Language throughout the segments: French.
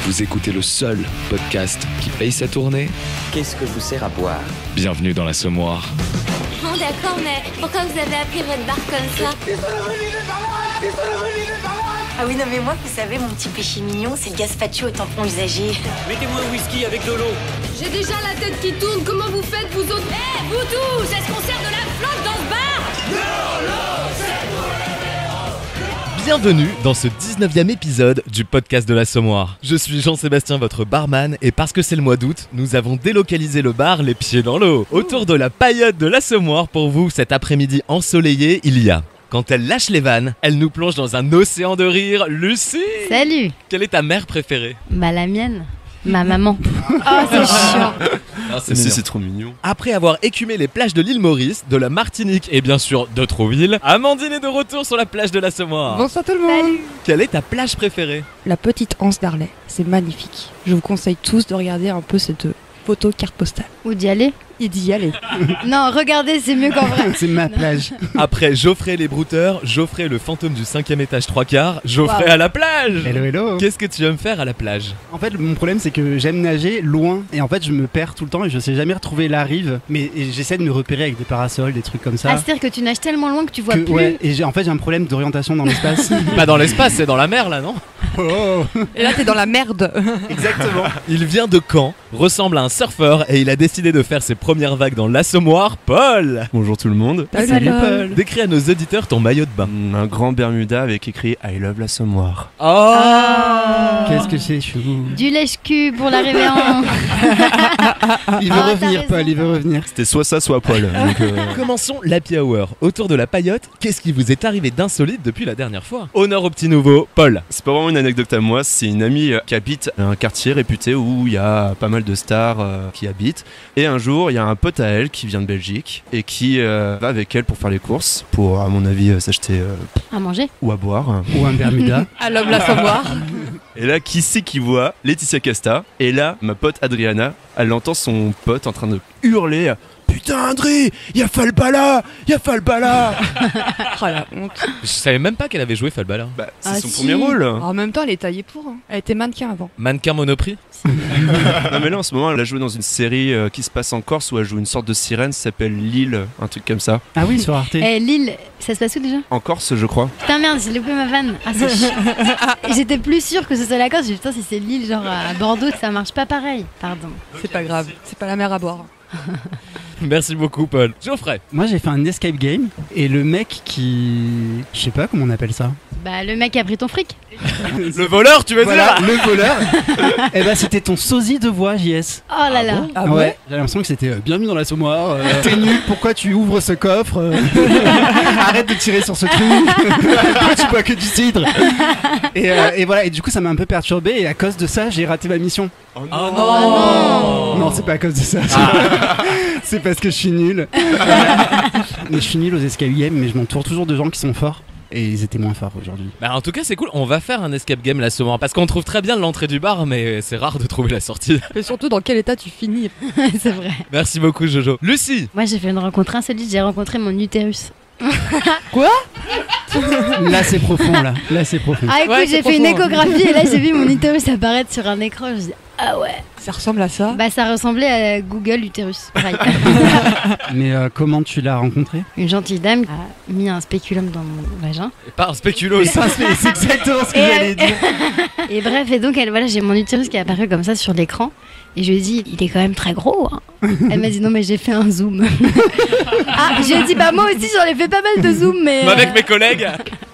Vous écoutez le seul podcast qui paye sa tournée. Qu'est-ce que vous sert à boire? Bienvenue dans l'Assommoir. Oh d'accord, mais pourquoi vous avez appelé votre bar comme ça? Ah oui, non mais moi, vous savez, mon petit péché mignon, c'est le gazpacho au tampon usagé. Mettez-moi un whisky avec de l'eau. J'ai déjà la tête qui tourne, comment vous faites vous autres? Hé, vous tous, est-ce qu'on sert de la flotte dans ce bar? Bienvenue dans ce 19e épisode du podcast de l'Assommoir. Je suis Jean-Sébastien, votre barman, et parce que c'est le mois d'août, nous avons délocalisé le bar les pieds dans l'eau. Autour de la paillote de l'Assommoir, pour vous, cet après-midi ensoleillé, il y a... Quand elle lâche les vannes, elle nous plonge dans un océan de rire. Lucie! Salut! Quelle est ta mère préférée? Bah la mienne, ma maman. Oh c'est chiant! Ah, c'est trop mignon. Après avoir écumé les plages de l'île Maurice, de la Martinique et bien sûr de Trouville, Amandine est de retour sur la plage de l'Assommoir. Bonsoir tout le monde. Salut! Quelle est ta plage préférée? La petite anse d'Arlet, c'est magnifique. Je vous conseille tous de regarder un peu cette photo carte postale. Où d'y aller? Et d'y aller. Non, regardez, c'est mieux qu'en vrai. C'est ma plage. Après Geoffrey les brouteurs, Geoffrey le fantôme du 5e étage 3/4, Geoffrey Wow. à la plage. Hello hello. Qu'est-ce que tu aimes faire à la plage? En fait mon problème c'est que j'aime nager loin et en fait je me perds tout le temps et je sais jamais retrouver la rive mais j'essaie de me repérer avec des parasols, des trucs comme ça. Ah, c'est-à-dire que tu nages tellement loin que tu vois plus. Ouais, et en fait j'ai un problème d'orientation dans l'espace. Pas dans l'espace, c'est dans la mer là, non? Oh. Et là t'es dans la merde. Exactement. Il vient de Caen, ressemble à un surfeur et il a décidé de faire ses premières vagues dans l'Assommoir. Paul! Bonjour tout le monde. Salut Paul! Décris à nos auditeurs ton maillot de bain. Un grand Bermuda avec écrit I love l'Assommoir. Oh! Qu'est-ce que c'est chou. Du lèche-cul pour la réveillon. Il veut Ah, revenir t'as Paul, raison. il veut revenir. C'était soit ça, soit Paul. Donc, Commençons l'happy hour. Autour de la paillote, qu'est-ce qui vous est arrivé d'insolite depuis la dernière fois? Honneur au petit nouveau, Paul. c'est pas vraiment une anecdote à moi, c'est une amie qui habite un quartier réputé où il y a pas mal de stars qui habitent. Et un jour, il y a un pote à elle qui vient de Belgique et qui va avec elle pour faire les courses, pour à mon avis s'acheter À manger? ou à boire. Ou un Bermuda. À l'homme la savoir. Et là, qui c'est qui voit Laetitia Casta? Et là, ma pote Adriana, elle entend son pote en train de hurler Putain André, y'a Falbala, y'a Falbala. Oh la honte. Je savais même pas qu'elle avait joué Falbala. Bah, c'est Ah, son si. premier rôle. En même temps elle est taillée pour. Hein. Elle était mannequin avant. Mannequin Monoprix? Non mais là en ce moment elle a joué dans une série qui se passe en Corse où elle joue une sorte de sirène, ça s'appelle Lille, un truc comme ça. Ah oui sur Arte. Eh, Lille, ça se passe où déjà? En Corse je crois. Putain merde, j'ai loupé ma vanne. Ah, c'est chiant. Et j'étais plus sûre que ce soit la Corse. J'ai dit putain, si c'est Lille, genre à Bordeaux, ça marche pas pareil. Pardon. C'est pas grave. C'est pas la mer à boire. Merci beaucoup Paul. Geoffrey. Moi j'ai fait un escape game et le mec qui... Je sais pas comment on appelle ça. Bah, le mec a pris ton fric. Le voleur, tu veux Voilà, dire? le voleur. Et bah c'était ton sosie de voix JS. Oh là là. Ah ouais? J'ai l'impression que c'était bienvenue dans l'Assommoir. T'es nul, pourquoi tu ouvres ce coffre? Arrête de tirer sur ce truc. Pourquoi tu bois que du cidre? Et voilà, et du coup ça m'a un peu perturbé et à cause de ça j'ai raté ma mission. Oh non. Non, c'est pas à cause de ça. C'est parce que je suis nul. Mais je suis nul aux escape games, mais je m'entoure toujours de gens qui sont forts. Et ils étaient moins forts aujourd'hui. Bah en tout cas c'est cool, on va faire un escape game l'Assommoir parce qu'on trouve très bien l'entrée du bar mais c'est rare de trouver la sortie. Et surtout dans quel état tu finis. C'est vrai. Merci beaucoup Jojo. Lucie. Moi, j'ai fait une rencontre insolite. J'ai rencontré mon utérus. Là c'est profond, là. Là c'est profond. Ah écoute, Ouais, j'ai c'est fait une profond, hein. échographie et là j'ai vu mon utérus apparaître sur un écran. Je me dis ah ouais. Ça ressemble à ça. Bah ça ressemblait à Google utérus. Pareil. Mais comment tu l'as rencontré? Une gentille dame a mis un spéculum dans mon vagin. Et pas un spéculoos. C'est exactement ce que Et j'allais dire. Et bref, et donc elle, voilà, j'ai mon utérus qui est apparu comme ça sur l'écran. Et je lui ai dit, il est quand même très gros. Hein. Elle m'a dit, non, mais j'ai fait un zoom. Ah, je lui ai dit, bah moi aussi j'en ai fait pas mal de zoom, mais. Avec mes collègues.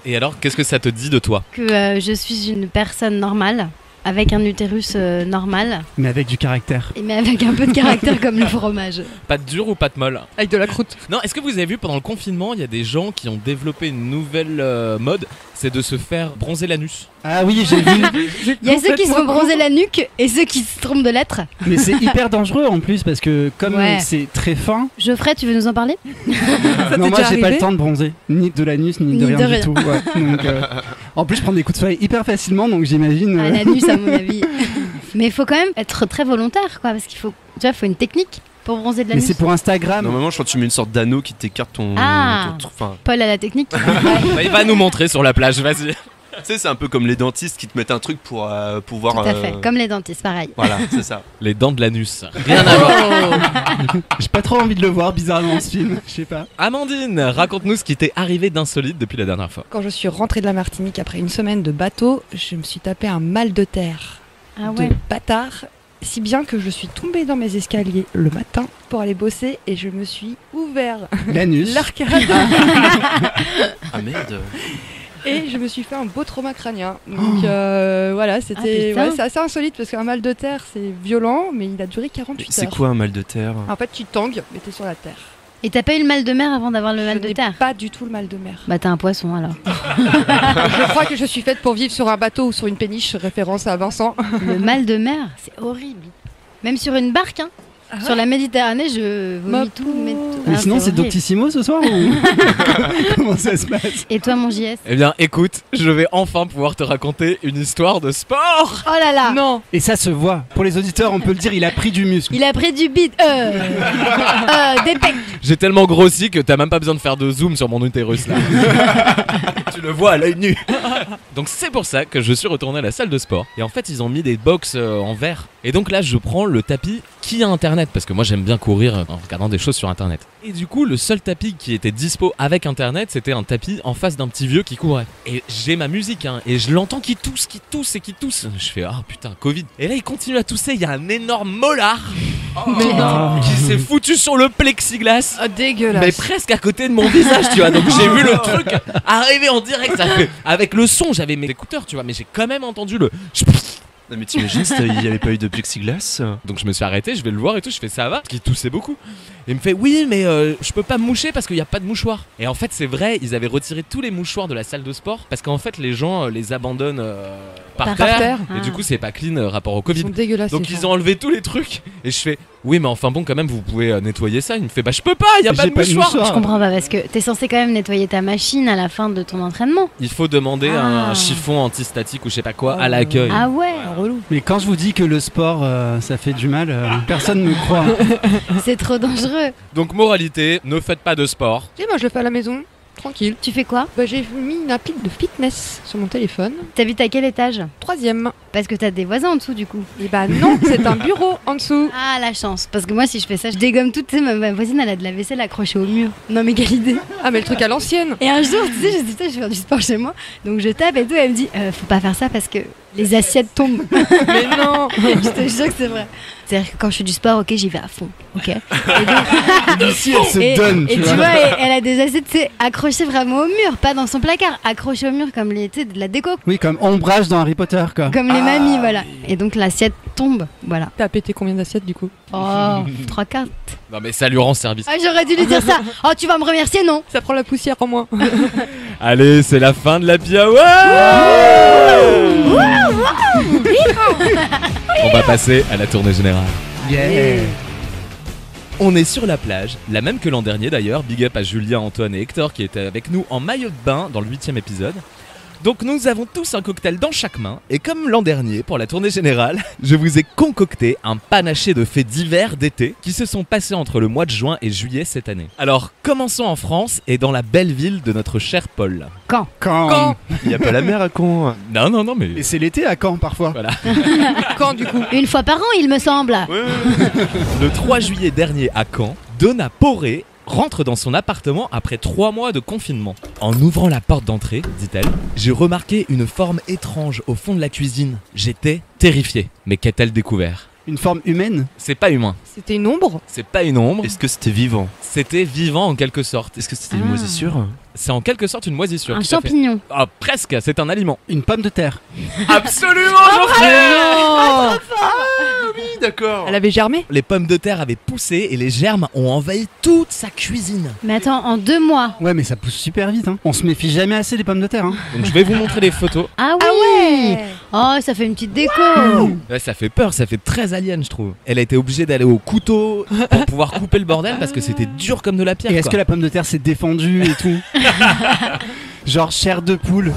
Et alors qu'est-ce que ça te dit de toi? Que je suis une personne normale, avec un utérus normal, Mais avec du caractère. mais avec un peu de caractère comme le fromage. Pâte dure ou pâte molle? Avec de la croûte. Non, est-ce que vous avez vu pendant le confinement, il y a des gens qui ont développé une nouvelle mode, c'est de se faire bronzer l'anus. Ah oui, j'ai vu. Il y a ceux qui se font bronzer la nuque et ceux qui se trompent de lettres. Mais c'est hyper dangereux en plus parce que comme Ouais. c'est très fin. Geoffrey, tu veux nous en parler? Non, moi déjà j'ai pas arrivé le temps de bronzer, ni de l'anus, ni de Ni rien de du rien. tout. Ouais. Donc, en plus, je prends des coups de soleil hyper facilement, donc j'imagine. À l'anus, à mon avis. Mais il faut quand même être très volontaire, quoi, parce qu'il faut, tu vois, faut une technique pour bronzer de Mais l'anus. c'est pour Instagram. Normalement je crois que tu mets une sorte d'anneau qui t'écarte ton... Ah. ton- enfin, Paul a la technique. Bah, il va nous montrer sur la plage, vas-y. sais, c'est un peu comme les dentistes qui te mettent un truc pour pouvoir. Tout à fait, comme les dentistes, pareil. Voilà, c'est ça. Les dents de l'anus. Rien à voir. J'ai pas trop envie de le voir bizarrement ce film, je sais pas. Amandine, raconte-nous ce qui t'est arrivé d'insolite depuis la dernière fois. Quand je suis rentrée de la Martinique après une semaine de bateau, je me suis tapé un mal de terre Ah de ouais. bâtard, si bien que je suis tombée dans mes escaliers le matin pour aller bosser et je me suis ouvert L'anus. l'arcade Ah merde. et je me suis fait un beau trauma crânien. Donc voilà, c'était putain. c'est assez insolite parce qu'un mal de terre c'est violent, mais il a duré 48 heures. C'est quoi un mal de terre? En fait, tu tangues, mais t'es sur la terre. Et t'as pas eu le mal de mer avant d'avoir le mal Je de n'ai terre? pas du tout le mal de mer. Bah t'as un poisson alors. Je crois que je suis faite pour vivre sur un bateau ou sur une péniche, référence à Vincent. Le mal de mer, c'est horrible. Même sur une barque, hein. Sur la Méditerranée, je vomis tout. Mais Ah, sinon, c'est horrible. Doctissimo ce soir ou comment ça se passe? Et toi, mon JS? Eh bien, écoute, je vais enfin pouvoir te raconter une histoire de sport. Oh là là! Non, Et ça se voit. Pour les auditeurs, on peut le dire, il a pris du muscle. Il a pris du bide. Des pecs. J'ai tellement grossi que t'as même pas besoin de faire de zoom sur mon utérus là. Tu le vois à l'œil nu. Donc c'est pour ça que je suis retourné à la salle de sport. Et en fait, ils ont mis des box en verre. Et donc là, je prends le tapis qui a internet. Parce que moi, j'aime bien courir en regardant des choses sur internet. Et du coup, le seul tapis qui était dispo avec internet, c'était un tapis en face d'un petit vieux qui courait. Et j'ai ma musique, hein, et je l'entends qui tousse. Je fais, ah putain, Covid. Et là, il continue à tousser. Il y a un énorme molar qui s'est foutu sur le plexiglas. dégueulasse. Mais presque à côté de mon visage, tu vois. Donc j'ai vu le truc arriver en direct. Ça fait... Avec le son, j'avais mes écouteurs, tu vois. Mais j'ai quand même entendu le... Non mais t'imagines s'il n'y avait pas eu de plexiglas? Donc je me suis arrêté, je vais le voir et tout. Je fais, ça va? Parce qu'il toussait beaucoup. Et il me fait, oui, mais je peux pas me moucher parce qu'il n'y a pas de mouchoir. Et en fait, c'est vrai, ils avaient retiré tous les mouchoirs de la salle de sport. Parce qu'en fait, les gens les abandonnent par terre. Et du coup, c'est pas clean rapport au Ils Covid. sont dégueulasses. Donc ces ils gens. ont enlevé tous les trucs. Et je fais, oui, mais enfin bon, quand même, vous pouvez nettoyer ça. Il me fait, bah je peux pas, il y a pas J'ai de mouchoir. Je comprends pas parce que t'es censé quand même nettoyer ta machine à la fin de ton entraînement. Il faut demander Ah. un chiffon antistatique ou je sais pas quoi à l'accueil. Ah ouais, relou. Mais quand je vous dis que le sport, ça fait du mal, personne ne me croit. c'est trop dangereux. Donc moralité, ne faites pas de sport. Et moi, je le fais à la maison, tranquille. Tu fais quoi? Bah, j'ai mis une appli de fitness sur mon téléphone. T'habites à quel étage? 3e. Parce que t'as des voisins en dessous du coup. Et bah non, c'est un bureau en dessous. Ah la chance. Parce que moi si je fais ça, je dégomme tout. Tu sais, ma voisine elle a de la vaisselle accrochée au mur. Non mais quelle idée. Ah, mais le truc à l'ancienne. Et un jour, tu sais, je dis putain, je vais faire du sport chez moi. Donc je tape et tout, elle me dit faut pas faire ça parce que les assiettes tombent. Mais non. Je te jure que c'est vrai. C'est-à-dire que quand je fais du sport, ok, j'y vais à fond. Ok. Et donc, Ici, elle se donne, et tu vois, elle a des assiettes, tu sais, accrochées vraiment au mur, pas dans son placard, accrochées au mur comme les, tu sais, de la déco. Oui, comme ombrage dans Harry Potter, quoi. Comme les mamies, voilà. Et donc l'assiette tombe, voilà. T'as pété combien d'assiettes du coup? Oh, 3-4. Non mais ça lui rend service. Ah, j'aurais dû lui dire ça. Oh, tu vas me remercier, non? Ça prend la poussière en moins. Allez, c'est la fin de la piaouette. On va passer à la tournée générale. Yeah. On est sur la plage, la même que l'an dernier d'ailleurs. Big up à Julien, Antoine et Hector qui étaient avec nous en maillot de bain dans le 8e épisode. Donc nous avons tous un cocktail dans chaque main. Et comme l'an dernier, pour la tournée générale, je vous ai concocté un panaché de faits divers d'été qui se sont passés entre le mois de juin et juillet cette année. Alors commençons en France et dans la belle ville de notre cher Paul. Quand? Quand Il n'y a pas la mer à Caen. Non mais... Et c'est l'été à Caen, parfois. Voilà. Quand du coup? Une fois par an, il me semble. Le 3 juillet dernier à Caen, Donna Poré rentre dans son appartement après 3 mois de confinement. En ouvrant la porte d'entrée, dit-elle, j'ai remarqué une forme étrange au fond de la cuisine. J'étais terrifié. Mais qu'a-t-elle découvert? Une forme humaine. C'est pas humain. C'était une ombre? C'est pas une ombre. Est-ce que c'était vivant? C'était vivant en quelque sorte. Est-ce que c'était une Ah. moisissure? C'est en quelque sorte une moisissure. Un tout à fait. champignon. Ah, presque, c'est un aliment. Une pomme de terre. Absolument, Geoffrey. Non. Oui, d'accord. Elle avait germé? Les pommes de terre avaient poussé et les germes ont envahi toute sa cuisine. Mais attends, en 2 mois. Ouais, mais ça pousse super vite. Hein. On se méfie jamais assez des pommes de terre. Hein. Donc je vais vous montrer les photos. Ah oui. Oh, ça fait une petite déco. Ouais, ça fait peur, ça fait très alien, je trouve. Elle a été obligée d'aller au couteau pour pouvoir couper le bordel parce que c'était dur comme de la pierre. Et est-ce quoi. que la pomme de terre s'est défendue et tout? Genre chair de poule.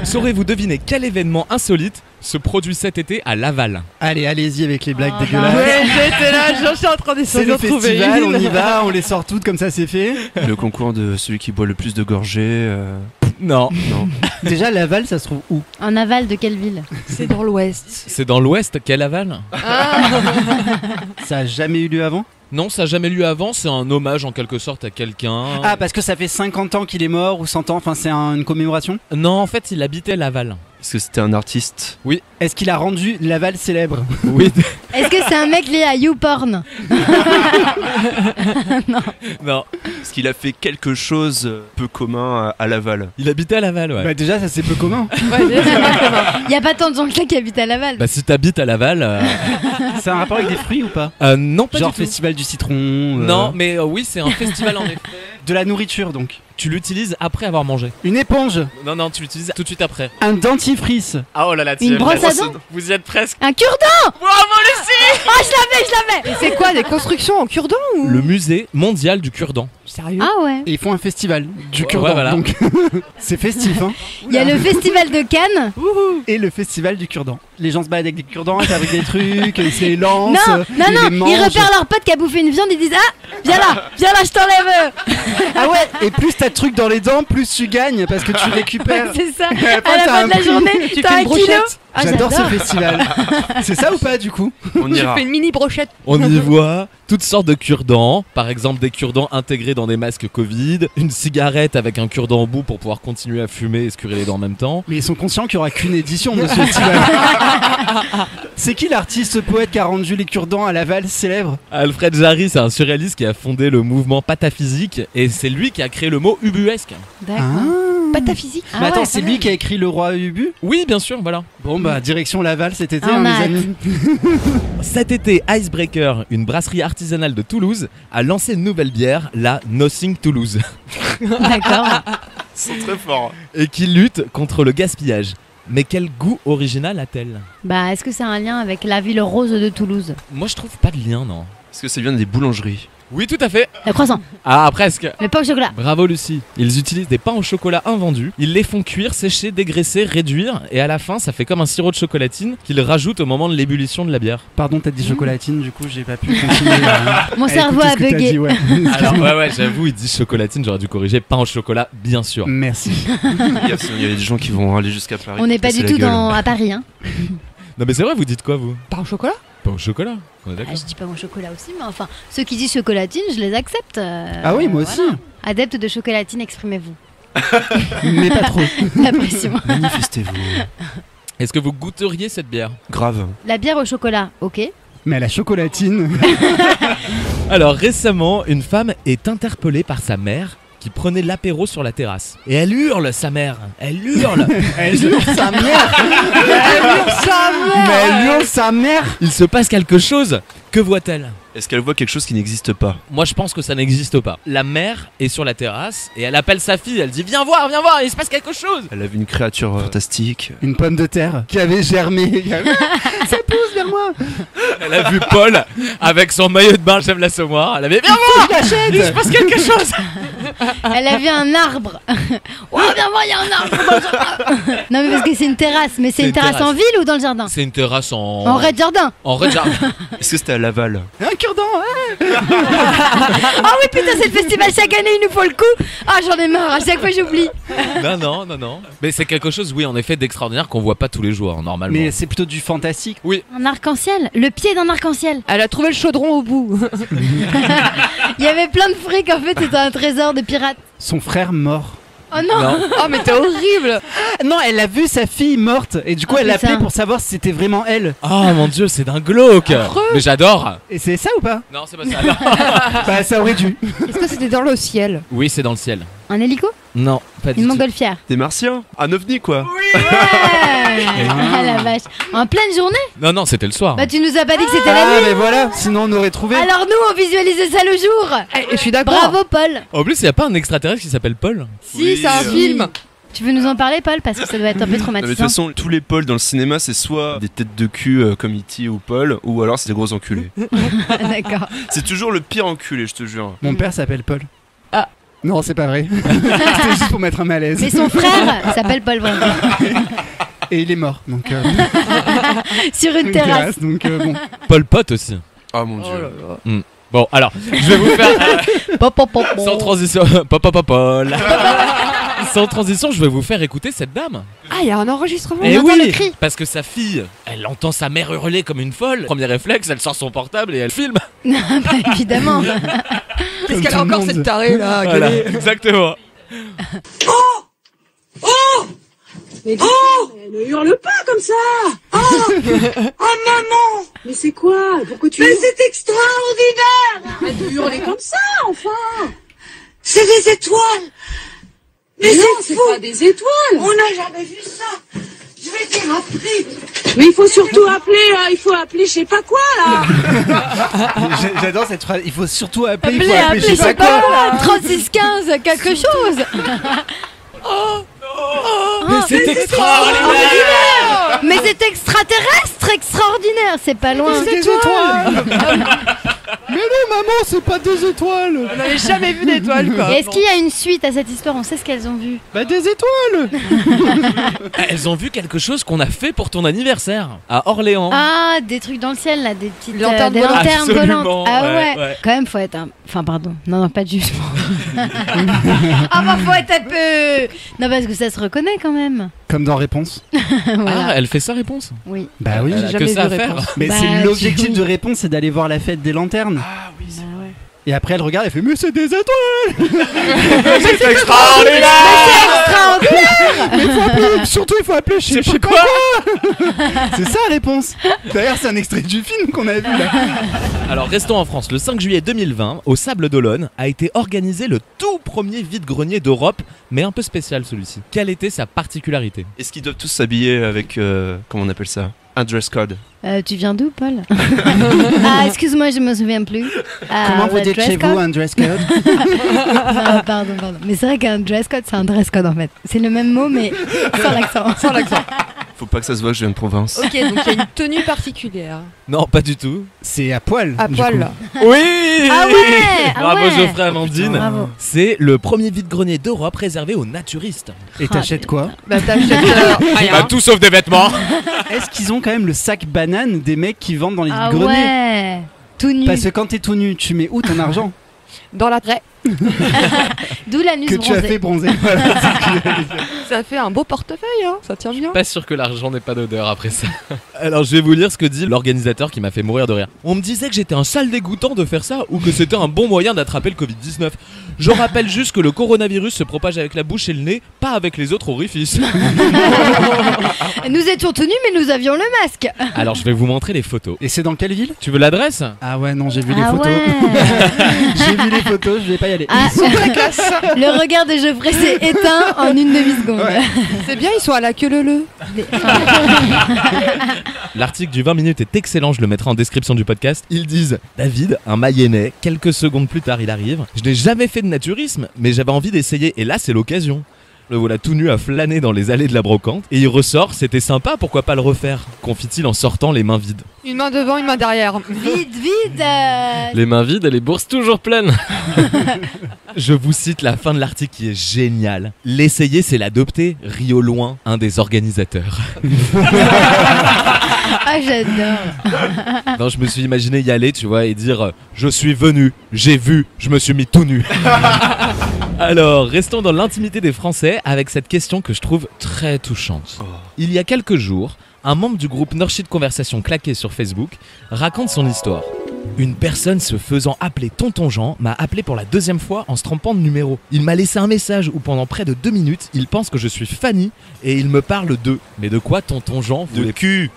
Saurez-vous deviner quel événement insolite se produit cet été à Laval? Allez, allez-y avec les blagues Oh, dégueulasses. Ouais, j'étais là, j'en suis en train d'essayer C'est de le retrouver festival, une. on y va, on les sort toutes comme ça, c'est fait. Le concours de celui qui boit le plus de gorgées. Non. Déjà, Laval, ça se trouve où? En aval de quelle ville? C'est dans l'ouest. C'est dans l'ouest, quel aval? Ça a jamais eu lieu avant? Non, ça n'a jamais lieu avant, c'est un hommage en quelque sorte à quelqu'un. Ah, parce que ça fait 50 ans qu'il est mort ou 100 ans, enfin c'est une commémoration? Non, en fait, il habitait Laval. Est-ce que c'était un artiste? Oui. Est-ce qu'il a rendu Laval célèbre? Oui. Est-ce que c'est un mec lié à YouPorn? Non. Est-ce qu'il a fait quelque chose peu commun à Laval? Il habitait à Laval, ouais. Bah déjà, ça c'est peu commun. Il y a pas tant de gens que ça qui habitent à Laval. Bah si t'habites à Laval... C'est un rapport avec des fruits ou pas? Non, pas Genre du tout. festival du citron. Non, mais oui, c'est un festival en effet. De la nourriture donc. Tu l'utilises après avoir mangé. Une éponge. Non, tu l'utilises tout de suite après. Un dentifrice. Ah oh là là, Une brosse à dents. Vous y êtes presque. Un cure-dent. Bravo Lucie. Oh, je l'avais. Et c'est quoi, des constructions en cure-dent ou... Le musée mondial du cure-dent. Sérieux? Ah ouais. Et ils font un festival du Ouais, cure-dent. voilà. Donc c'est festif hein. Il y a le festival de Cannes. Et le festival du cure-dent. Les gens se baladent avec des cure-dents, ils fabriquent des trucs, ils se les lancent. Non, les ils mangent. repèrent leur pote qui a bouffé une viande, ils disent ah, viens là, je t'enlève. Ah ouais, et plus t'as de trucs dans les dents, plus tu gagnes parce que tu récupères. C'est ça. Et après, À la t'as fin un de la prix. journée, Tu t'as fais un une kilo. brochette. Ah, J'adore ce festival. C'est ça ou pas du coup? On Tu ira. fais une mini brochette. On y voit toutes sortes de cure-dents. Par exemple, des cure-dents intégrés dans des masques Covid. Une cigarette avec un cure-dent au bout pour pouvoir continuer à fumer et se curer les dents en même temps. Mais ils sont conscients qu'il n'y aura qu'une édition de ce festival. C'est qui l'artiste poète qui a rendu les cure-dents à Laval célèbres? Alfred Jarry, c'est un surréaliste qui a fondé le mouvement pataphysique. Et c'est lui qui a créé le mot ubuesque. D'accord. Pataphysique. Ah Mais attends, ouais, c'est quand lui même. qui a écrit Le Roi Ubu? Oui, bien sûr, voilà. Bon bah direction Laval cet été Ah, on les a hâte. amis. Cet été, Icebreaker, une brasserie artisanale de Toulouse, a lancé une nouvelle bière, la Nothing Toulouse, D'accord. C'est très fort. et qui lutte contre le gaspillage. Mais quel goût original a-t-elle? Bah, est-ce que c'est un lien avec la ville rose de Toulouse? Moi, je trouve pas de lien, non. Est-ce que ça vient des boulangeries? Oui, tout à fait. Le croissant, Ah, presque. le pain au chocolat. Bravo Lucie. Ils utilisent des pains au chocolat invendus, ils les font cuire, sécher, dégraisser, réduire, et à la fin ça fait comme un sirop de chocolatine qu'ils rajoutent au moment de l'ébullition de la bière. Pardon, t'as dit chocolatine, du coup j'ai pas pu continuer. Mon à cerveau écouter a ce que t'as bugué. dit, ouais. Alors ouais, j'avoue, ils disent chocolatine, j'aurais dû corriger, pain au chocolat, bien sûr. Merci. Il y a des gens qui vont aller jusqu'à Paris. On n'est pas casser du la tout gueule. à Paris, hein. Non mais c'est vrai, vous dites quoi vous? Pain au chocolat? Pain au chocolat, on est Ah, d'accord. je dis pas mon chocolat aussi, mais enfin, ceux qui disent chocolatine, je les accepte. Ah oui, moi aussi. voilà. Adepte de chocolatine, exprimez-vous. Mais pas trop. La pression. Manifestez-vous. Est-ce que vous goûteriez cette bière? Grave. La bière au chocolat, ok. Mais à la chocolatine. Alors récemment, une femme est interpellée par sa mère qui prenait l'apéro sur la terrasse. Et elle hurle, sa mère. Elle hurle. Elle hurle sa mère. Elle hurle sa mère. Mais elle hurle sa mère. Il se passe quelque chose. Que voit-elle? Est-ce qu'elle voit quelque chose qui n'existe pas? Moi je pense que ça n'existe pas. La mère est sur la terrasse et elle appelle sa fille, elle dit viens voir, il se passe quelque chose. Elle a vu une créature fantastique. Une pomme de terre qui avait germé. Ça pousse vers moi. Elle a vu Paul avec son maillot de bain, j'aime l'Assommoir. Elle avait viens voir, il se passe quelque chose. Elle a vu un arbre. Oh, viens voir, il y a un arbre dans le jardin. Non, mais parce que c'est une terrasse. Mais c'est une terrasse en ville ou dans le jardin? C'est une terrasse en... En raid jardin. En raid jardin. Est-ce que c'était à Laval? Un cure-dent. Ah oui, putain, c'est le festival chaque année, il nous faut le coup. Ah, j'en ai marre, à chaque fois j'oublie. Non. Mais c'est quelque chose, oui, en effet, d'extraordinaire qu'on voit pas tous les jours, normalement. Mais c'est plutôt du fantastique. Oui. Un arc-en-ciel, le pied d'un arc-en-ciel. Elle a trouvé le chaudron au bout. Il y avait plein de fric, en fait, c'était un trésor de pirates. Son frère mort. Oh non, Non. Oh, mais t'es horrible. Non, elle a vu sa fille morte et du coup Oh, elle l'a putain. appelée pour savoir si c'était vraiment elle. Oh mon dieu, c'est d'un glauque. Mais j'adore. Et c'est ça ou pas? Non, c'est pas ça. Non. Bah ça aurait dû. Est-ce que c'était dans le ciel? Oui, c'est dans le ciel. Un hélico? Non, pas du Une tout. montgolfière? Des martiens? Un ovni quoi? Ouais. Ah la vache. En pleine journée? Non, c'était le soir. Bah tu nous as pas dit que c'était la Ah nuit. mais voilà, sinon on aurait trouvé. Alors nous on visualisait ça le jour. Je suis d'accord. Bravo Paul. En plus, il y a pas un extraterrestre qui s'appelle Paul? Si, c'est un film. Tu veux nous en parler Paul? Parce que ça doit être un peu Non, mais de toute traumatisant. façon, tous les Pauls dans le cinéma, c'est soit des têtes de cul comme E.T. ou Paul, ou alors c'est des gros enculés. D'accord. C'est toujours le pire enculé, je te jure. Mon père s'appelle Paul. Ah. Non, c'est pas vrai. C'était juste pour mettre un malaise. Mais son frère s'appelle Paul vraiment. Et il est mort, donc Sur une terrasse. donc bon. Paul Pot aussi. Ah mon dieu. Bon, alors, je vais vous faire Pop, pop, pop, sans pop. transition. Paul. Sans transition, je vais vous faire écouter cette dame. Ah, il y a un enregistrement. Et On entend oui, le cri. parce que sa fille, elle entend sa mère hurler comme une folle. Premier réflexe, elle sort son portable et elle filme. Bah, évidemment. Qu'est-ce qu'elle a encore cette tarée là Voilà, exactement. Mais ne hurle pas comme ça. Oh maman. Mais c'est quoi? Pourquoi tu... Mais c'est extraordinaire. Arrête de hurler comme ça, enfin. C'est des étoiles. Mais non, c'est pas des étoiles. On n'a jamais vu ça. Je vais te rappeler. Mais il faut surtout appeler, il faut appeler je sais pas quoi là. J'adore cette phrase. Il faut surtout appeler. Appelez, je sais pas quoi. 3615 quelque chose. Mais c'est extraordinaire. Mais c'est extraterrestre, extraordinaire. C'est pas loin. C'est des étoiles. Mais non, maman, c'est pas des étoiles. On n'avait jamais vu d'étoiles quoi. Et est-ce qu'il y a une suite à cette histoire? On sait ce qu'elles ont vu. Bah des étoiles. Elles ont vu quelque chose qu'on a fait pour ton anniversaire à Orléans. Ah, des trucs dans le ciel là, des petites Lanternes des volantes. lanternes Absolument, volantes. Ah ouais, ouais. ouais. Quand même, faut être un. Enfin, pardon. Non, pas de jugement. Ah bah faut être un peu. Non, parce que ça se reconnaît quand même. Comme dans Réponse. Voilà. Ah, elle fait sa réponse. Oui. Bah oui. Elle a jamais que ça vu à faire. Réponse. Mais Bah, c'est l'objectif tu- de Réponse, c'est d'aller voir la fête des lanternes. Ah oui. Bah ouais. Et après elle regarde, elle fait mais c'est des étoiles. C'est extraordinaire. Mais faut appeler, surtout il faut appeler je sais pas quoi. C'est ça Réponse. D'ailleurs c'est un extrait du film qu'on a vu là. Alors restons en France. Le 5 juillet 2020, au Sable d'Olonne, a été organisé le tout premier vide-grenier d'Europe, mais un peu spécial celui-ci. Quelle était sa particularité? Est-ce qu'ils doivent tous s'habiller avec, comment on appelle ça, un dress code? Tu viens d'où, Paul? Ah, excuse-moi, je me souviens plus. Comment vous dites dress chez vous code? un dress code? Ah, pardon. Mais c'est vrai qu'un dress code, c'est un dress code en fait. C'est le même mot, mais sans l'accent. Sans l'accent. Faut pas que ça se voit que je viens de province. Ok, donc il y a une tenue particulière. Non, pas du tout. C'est à poil. À du poil coup. là. Oui. Ah ouais. Bravo Geoffrey, Amandine. Bravo. C'est le premier vide-grenier d'Europe réservé aux naturistes. Et t'achètes quoi? Bah t'achètes rien. Bah, tout sauf des vêtements. Est-ce qu'ils ont quand même le sac banane des mecs qui vendent dans les Ah greniers? ouais. Tout nu. Parce que quand t'es tout nu, tu mets où ton argent? Dans la vraie. D'où l'anus Que tu as bronzé. fait bronzer. Voilà, c'est ce que j'allais dire. Ça fait un beau portefeuille, hein. Ça tient bien. Pas sûr que l'argent n'ait pas d'odeur après ça. Alors je vais vous lire ce que dit l'organisateur qui m'a fait mourir de rire. On me disait que j'étais un sale dégoûtant de faire ça ou que c'était un bon moyen d'attraper le Covid-19. Je rappelle juste que le coronavirus se propage avec la bouche et le nez, pas avec les autres orifices. Nous étions tenus, mais nous avions le masque. Alors je vais vous montrer les photos. Et c'est dans quelle ville? Tu veux l'adresse? Ah ouais, non, j'ai vu les Ah photos. ouais. J'ai vu les photos, je vais pas y aller. Ah, le regard de Geoffrey s'est éteint en une demi-seconde. Ouais. C'est bien, ils sont à la queue leu. L'article du 20 minutes est excellent, je le mettrai en description du podcast. Ils disent: David, un Mayennais, quelques secondes plus tard il arrive. Je n'ai jamais fait de naturisme, mais j'avais envie d'essayer et là c'est l'occasion. Le voilà tout nu à flâner dans les allées de la brocante et il ressort, c'était sympa, pourquoi pas le refaire? Confie-t-il en sortant les mains vides. Une main devant, une main derrière. Vide. Les mains vides et les bourses toujours pleines. Je vous cite la fin de l'article qui est géniale. L'essayer, c'est l'adopter. Rit au loin, un des organisateurs. Ah, j'adore. Non, je me suis imaginé y aller, tu vois, et dire je suis venu, j'ai vu, je me suis mis tout nu. Alors, restons dans l'intimité des Français avec cette question que je trouve très touchante. Il y a quelques jours, un membre du groupe Nordshit Conversation claqué sur Facebook raconte son histoire. Une personne se faisant appeler Tonton Jean m'a appelé pour la deuxième fois en se trompant de numéro. Il m'a laissé un message où pendant près de 2 minutes, il pense que je suis Fanny et il me parle de... Mais de quoi Tonton Jean De voulait... cul.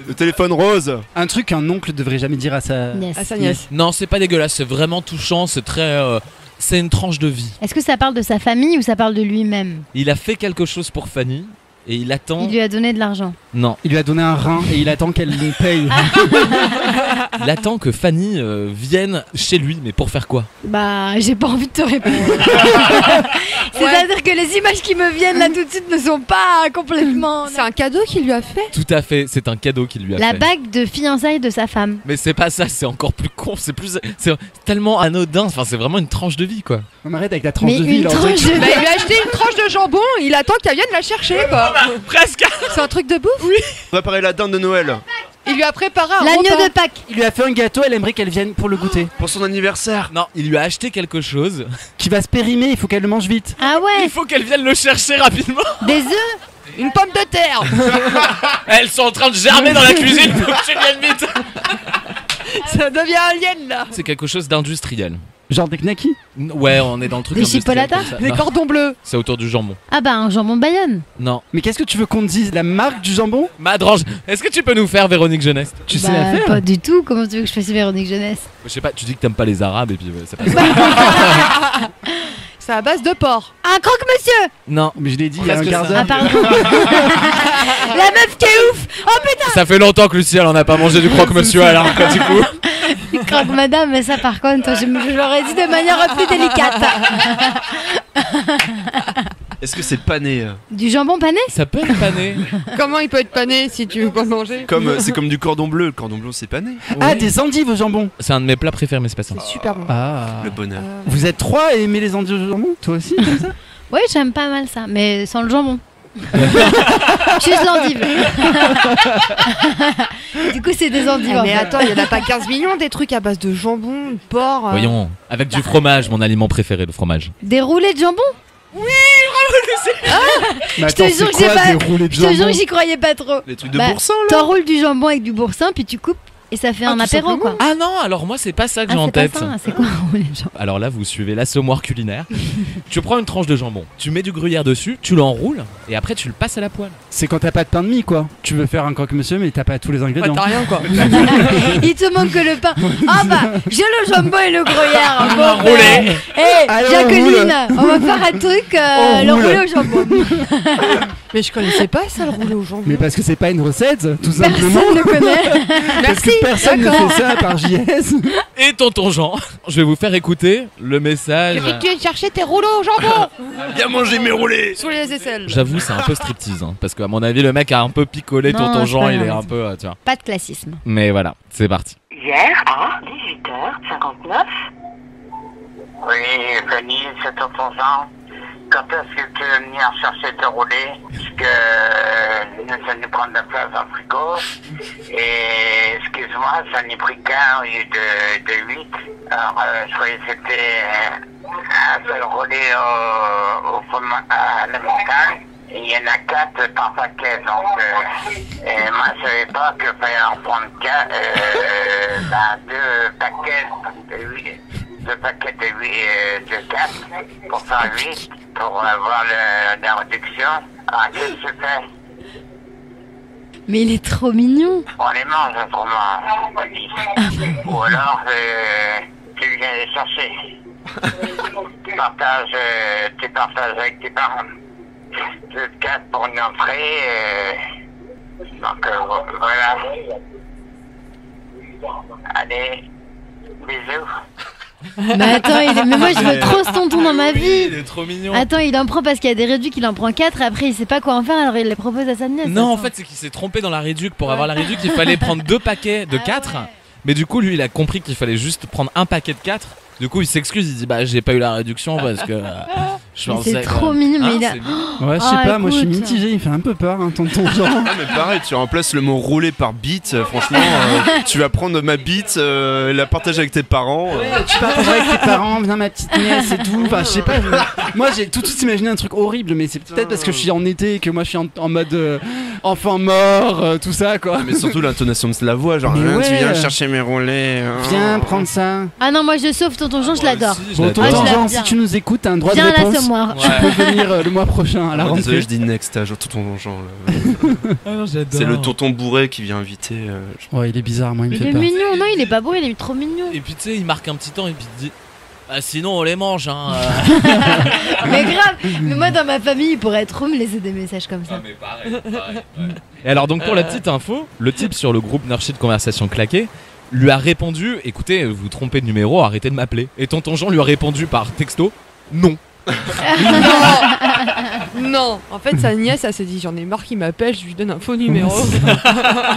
Le téléphone rose. Un truc qu'un oncle devrait jamais dire à sa... Yes. À sa nièce. Non, c'est pas dégueulasse, c'est vraiment touchant, c'est très... c'est une tranche de vie. Est-ce que ça parle de sa famille ou ça parle de lui-même? Il a fait quelque chose pour Fanny et il attend... Il lui a donné de l'argent. Non, Il lui a donné un rein et il attend qu'elle le paye. il attend que Fanny vienne chez lui, mais pour faire quoi? Bah, j'ai pas envie de te répondre. C'est-à-dire que les images qui me viennent là tout de suite ne sont pas complètement... C'est un cadeau qu'il lui a fait. Tout à fait, c'est un cadeau qu'il lui a La fait. bague de fiançailles de sa femme. Mais c'est pas ça, c'est encore plus con, c'est tellement anodin, enfin c'est vraiment une tranche de vie quoi. On arrête avec la tranche Mais de vie. une là, on tranche dirait que- de... Bah, il lui a acheté une tranche de jambon, il attend qu'elle vienne la chercher quoi. Presque. C'est un truc de bouffe. On va parler la dinde de Noël. Il lui a préparé un L'agneau repas. de Pâques. Il lui a fait un gâteau, elle aimerait qu'elle vienne pour le goûter. Pour son anniversaire. Non, il lui a acheté quelque chose. Qui va se périmer, il faut qu'elle le mange vite. Ah ouais. Il faut qu'elle vienne le chercher rapidement. Des œufs. Une pomme de terre. Elles sont en train de germer dans la cuisine, faut que tu viennes vite. Ça devient alien là. C'est quelque chose d'industriel. Genre des knackis. Ouais, on est dans le truc Des industriel chipolatas comme ça. Des Non, cordons bleus. c'est autour du jambon. Ah bah un jambon de Bayonne. Non. Mais qu'est-ce que tu veux qu'on te dise? La marque du jambon? Madrange, est-ce que tu peux nous faire Véronique Jeunesse? Tu sais Bah, la faire? pas du tout. Comment tu veux que je fasse Véronique Jeunesse? Je sais pas, tu dis que t'aimes pas les arabes et puis c'est pas ça. C'est à base de porc. Un croque-monsieur. Non. Mais je l'ai dit il y a un Presque quart ça. d'heure. Ah pardon. La meuf qui est ouf. Oh putain. Ça fait longtemps que Lucie elle en a pas mangé du croque-monsieur alors du coup. Croque madame, mais ça par contre, je l'aurais dit de manière plus délicate. Est-ce que c'est pané Du jambon pané? Ça peut être pané. Comment il peut être pané si tu veux pas le manger? C'est comme du cordon bleu. Le cordon bleu, c'est pané. Ah, des endives au jambon. C'est un de mes plats préférés mais c'est pas ça. C'est super bon. Ah. Le bonheur. Vous êtes 3 à aimer les endives au jambon? Toi aussi, comme ça? Oui, j'aime pas mal ça, mais sans le jambon. Juste l'endive. Du coup, c'est des endives. Ah, en mais fait. attends, il y en a pas 15 millions des trucs à base de jambon, de porc. Voyons, avec du fromage, mon aliment préféré, le fromage. Des roulés de jambon? Mais Je te attends, jure c'est que j'ai quoi pas. des roulés de Je te jure jambon? que j'y croyais pas trop. Les trucs de Bah, boursin là. T'enroules du jambon avec du boursin, puis tu coupes et ça fait un tout apéro simplement. quoi. Ah non, alors moi c'est pas ça que j'ai Ah, en c'est pas tête. ça, c'est quoi un roulé de jambon? Alors là, vous suivez l'assommoir culinaire. Tu prends une tranche de jambon, tu mets du gruyère dessus, tu l'enroules et après tu le passes à la poêle. C'est quand t'as pas de pain de mie, quoi. Tu veux faire un croque-monsieur, mais t'as pas tous les Ouais, ingrédients. t'as rien quoi. Il te manque que le pain. Ah bah, j'ai le jambon et le gruyère. Bon, Un roulé. Allez, on Jacqueline, on va faire un truc, On le roule. roulé au jambon. Mais je connaissais pas ça, le roulé au jambon. Mais parce que c'est pas une recette, tout simplement. Personne ne connaît. Parce que personne ne fait ça par JS. Et tonton Jean, je vais vous faire écouter le message. Tu viens chercher tes rouleaux au jambon Viens manger mes roulés. sous les aisselles. J'avoue, c'est un peu striptease, hein, parce qu'à mon avis, le mec a un peu picolé Non, tonton c'est Jean, pas il est grave. un peu, tu vois. Pas de classisme. Mais voilà, c'est parti. Hier à 18h59. Oui, Fanny, c'est tonton Jean. Quand est-ce que tu veux venir chercher tes roulés? Parce que ça nous prend de la place dans le frigo. Et excuse-moi, ça n'y pris qu'un au lieu de 8. Alors, je croyais que c'était un seul relais à la montagne. Et il y en a 4 par paquet. Donc, et moi, je savais pas qu'il fallait en prendre 2 paquets de 8. 2 paquets de 4 pour faire 8, pour avoir la réduction. Alors, qu'est-ce que tu fais? Mais il est trop mignon. On les mange autrement, on dit. Ou alors, tu viens les chercher. Tu partages avec tes parents. 2 4 pour une entrée. Donc, voilà. Allez, bisous. Mais attends, mais moi je veux trop ce tonton dans ma vie. Il est trop mignon. Attends, il en prend parce qu'il y a des réduits qu'il en prend 4 et après il sait pas quoi en faire alors il les propose à sa nièce. Non, en Attends. fait, c'est qu'il s'est trompé dans la réduc. Pour avoir la réduc, il fallait prendre 2 paquets de 4. Mais du coup, lui, il a compris qu'il fallait juste prendre un paquet de 4. Du coup, il s'excuse, il dit bah j'ai pas eu la réduction parce que je Mais pensais c'est que- trop mignon, mais Hein, il a. c'est mignon. Ouais, je sais Ah, pas, moi je suis écoute. mitigé, il fait un peu peur, hein, tonton Jean. Ah mais pareil, tu remplaces le mot roulé par bite, franchement, tu vas prendre ma bite, la partager avec tes parents. Tu partages avec tes parents, viens ma petite nièce et tout. Enfin, je sais pas. Moi, j'ai tout de suite imaginé un truc horrible, mais c'est peut-être parce que je suis en été et que moi je suis en mode enfant mort, tout ça quoi. Mais surtout l'intonation de la voix, genre Mais tu ouais. viens chercher mes roulés. Viens prendre ça. Ah non, moi je sauve tonton Jean, je l'adore. Si, je Bon, l'adore. Ah, tonton je l'aime Jean, bien. si tu nous écoutes, t'as un droit Viens de à réponse. l'assommoir. Tu peux venir le mois prochain à la Oh, rentrée. désolé, je dis next, genre tonton Jean. Là. Ah non, j'adore. C'est le tonton bourré qui vient inviter. Ouais, il est bizarre, moi il me Il fait est peur. mignon, non, il est pas beau, il est trop mignon. Et puis tu sais, il marque un petit temps et puis il dit ah sinon on les mange hein. Mais grave, mais moi dans ma famille, il pourrait trop me laisser des messages comme ça. mais pareil. Et alors donc pour la petite info, le type sur le groupe Nurchi de conversation claquée lui a répondu écoutez, vous vous trompez de numéro, arrêtez de m'appeler. Et tonton Jean lui a répondu par texto non. Non, en fait, sa nièce, elle s'est dit j'en ai marre qu'il m'appelle, je lui donne un faux numéro.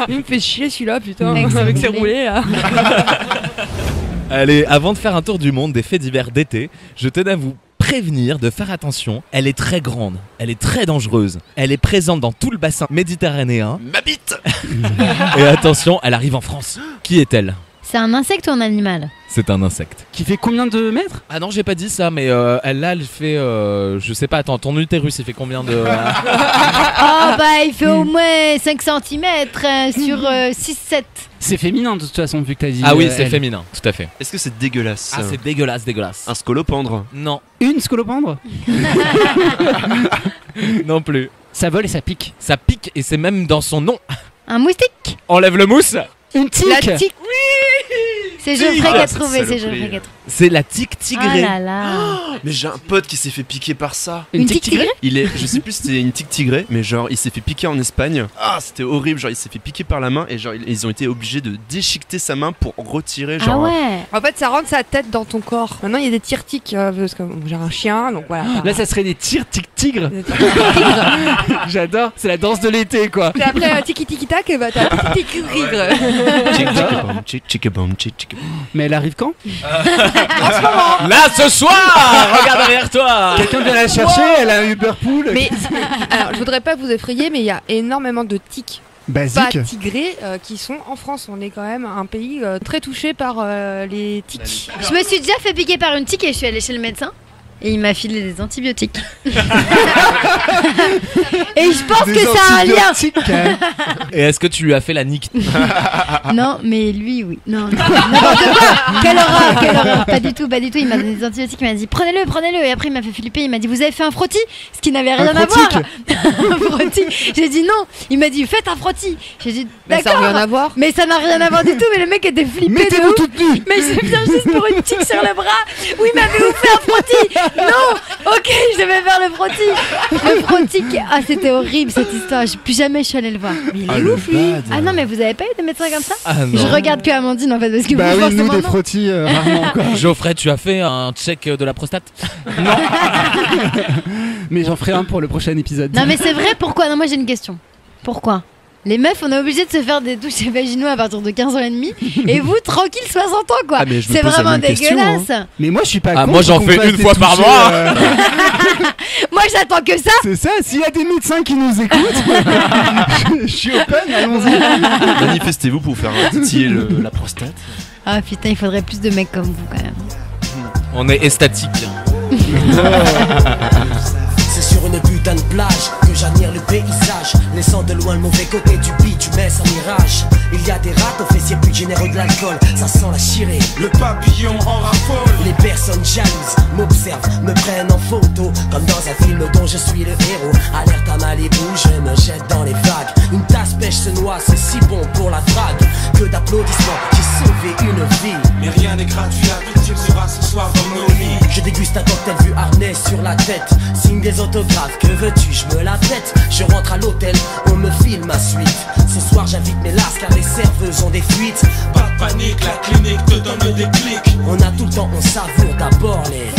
Il me fait chier celui-là, putain, Avec ses avec ses roulés. roulés là. Allez, avant de faire un tour du monde des faits divers d'été, je tenais à vous prévenir, de faire attention. Elle est très grande, elle est très dangereuse. Elle est présente dans tout le bassin méditerranéen. Ma bite. Et attention, elle arrive en France. Qui est-elle ? C'est un insecte ou un animal ? C'est un insecte. Qui fait combien de mètres? Ah non, j'ai pas dit ça, mais elle fait, je sais pas, attends, ton utérus, il fait combien de... Oh bah il fait au moins 5 cm sur 6-7. C'est féminin de toute façon, vu que t'as dit. Ah oui, c'est féminin, tout à fait. Est-ce que c'est dégueulasse? Ah, c'est dégueulasse, dégueulasse. Un scolopendre? Non. Une scolopendre? Non plus. Ça vole et ça pique. Ça pique et c'est même dans son nom. Un moustique? Enlève le mousse. Une tique. La tique. Oui. C'est Geoffrey qui a trouvé, c'est Geoffrey qui a trouvé. C'est la tique tigrée. Ah là là. Oh, mais j'ai un pote qui s'est fait piquer par ça. Une tique tigrée? Il est, je sais plus si c'était une tique tigrée, mais genre il s'est fait piquer en Espagne. Ah, c'était horrible, genre il s'est fait piquer par la main et genre ils ont été obligés de déchiqueter sa main pour retirer genre. Ah ouais. En fait, ça rentre sa tête dans ton corps. Maintenant, il y a des tire-tiques parce que j'ai un chien, donc voilà. Là, ça serait des tigres. J'adore, c'est la danse de l'été quoi. Et après, tiki-tiki-tac, et bah t'as tigre. Mais elle arrive quand? En ce moment. Là ce soir. Regarde derrière toi. Quelqu'un vient la chercher, elle a un Uberpool. Mais alors, je voudrais pas vous effrayer, mais il y a énormément de tiques. Basique. Pas tigrés qui sont en France. On est quand même un pays très touché par les tiques. Je me suis déjà fait piquer par une tique et je suis allée chez le médecin. Et il m'a filé des antibiotiques. Et je pense que ça a un lien. Et est-ce que tu lui as fait la nique? Non, mais lui, oui. Non, n'importe quoi. Quelle horreur. Pas du tout. Il m'a donné des antibiotiques, il m'a dit prenez-le. Et après, il m'a fait flipper, il m'a dit vous avez fait un frottis? Ce qui n'avait rien à voir. Un frottis. J'ai dit non. Il m'a dit faites un frottis. J'ai dit d'accord. Ça n'a rien à voir. Mais ça n'a rien à voir du tout. Mais le mec était flippé. Mettez-vous toute nue. Mais je viens juste pour une tique sur le bras. Oui, il m'avait fait un frottis. Non, ok, je devais faire le frottis. Le frottis, ah c'était horrible cette histoire. Plus jamais je suis allée le voir. Mais il est ouf lui. Ah non, mais vous avez pas eu de médecin comme ça? Ah non. Je regarde que Amandine en fait parce que Bah vous oui, forcément nous des non. frottis rarement encore. Geoffrey, tu as fait un check de la prostate? Non. Mais j'en ferai un pour le prochain épisode. Non mais c'est vrai, pourquoi? Non, moi j'ai une question. Pourquoi les meufs, on est obligé de se faire des douches vaginaux à partir de 15 ans et demi et vous, tranquille, 60 ans quoi. Ah, mais je me c'est pose la vraiment même question, dégueulasse. Mais moi je suis pas Ah, contre moi, j'en qu'on fais fasse une des fois par touchés, mois. Moi j'attends que ça. C'est ça, s'il y a des médecins qui nous écoutent, je suis open, allons-y. Manifestez-vous pour faire titiller la prostate. Ah putain, il faudrait plus de mecs comme vous quand même. On est estatique. C'est sur une putain de plage que j'admire le paysage, laissant de loin le mauvais côté du bitumen sans mirage. Il y a des rats aux fessiers plus généreux de l'alcool, ça sent la chirée. Le papillon en raffole. Les personnes jalouses m'observent, me prennent en photo, comme dans un film dont je suis le héros. Alerte à Malibu, je me jette dans les vagues. Une tasse pêche se noie, c'est si bon pour la drague. Que d'applaudissements, j'ai sauvé une vie. Mais rien n'est gratuit, la victime sera ce soir dans nos lits. Je déguste un cocktail vu harnais sur la tête. Signe des autographes, que veux-tu, je me la pète. Je rentre à l'hôtel, on me file ma suite. Ce soir j'invite mes lasses car les serveuses ont des fuites. Pas de panique, la clinique te donne des clics. On a tout le temps, on savoure d'abord les...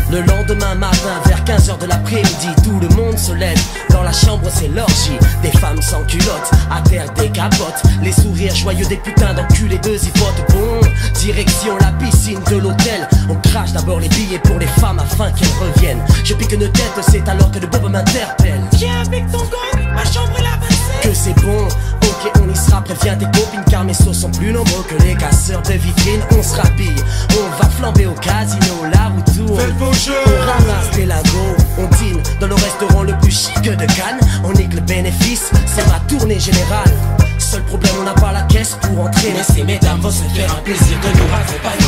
Le lendemain matin, vers 15h de l'après-midi, tout le monde se lève. Dans la chambre, c'est l'orgie. Des femmes sans culottes, à terre des capotes. Les sourires joyeux des putains d'enculés de zipotes. Bon, direction la piscine de l'hôtel. On crache d'abord les billets pour les femmes afin qu'elles reviennent. Je pique une tête, c'est alors que le bob m'interpelle. Viens avec ton gang, ma chambre est la passée. Que c'est bon, ok, on y sera. Préviens tes copines car mes sauts sont plus nombreux que les casseurs de vitrines. On se rhabille, on va flamber au casino, la roue tourne. On ramasse les lingots, on dîne dans le restaurant le plus chic de Cannes. On nique le bénéfice, c'est ma tournée générale. Seul problème, on n'a pas la caisse pour entrer. Mais ces mesdames vont se faire un plaisir de nous accompagner.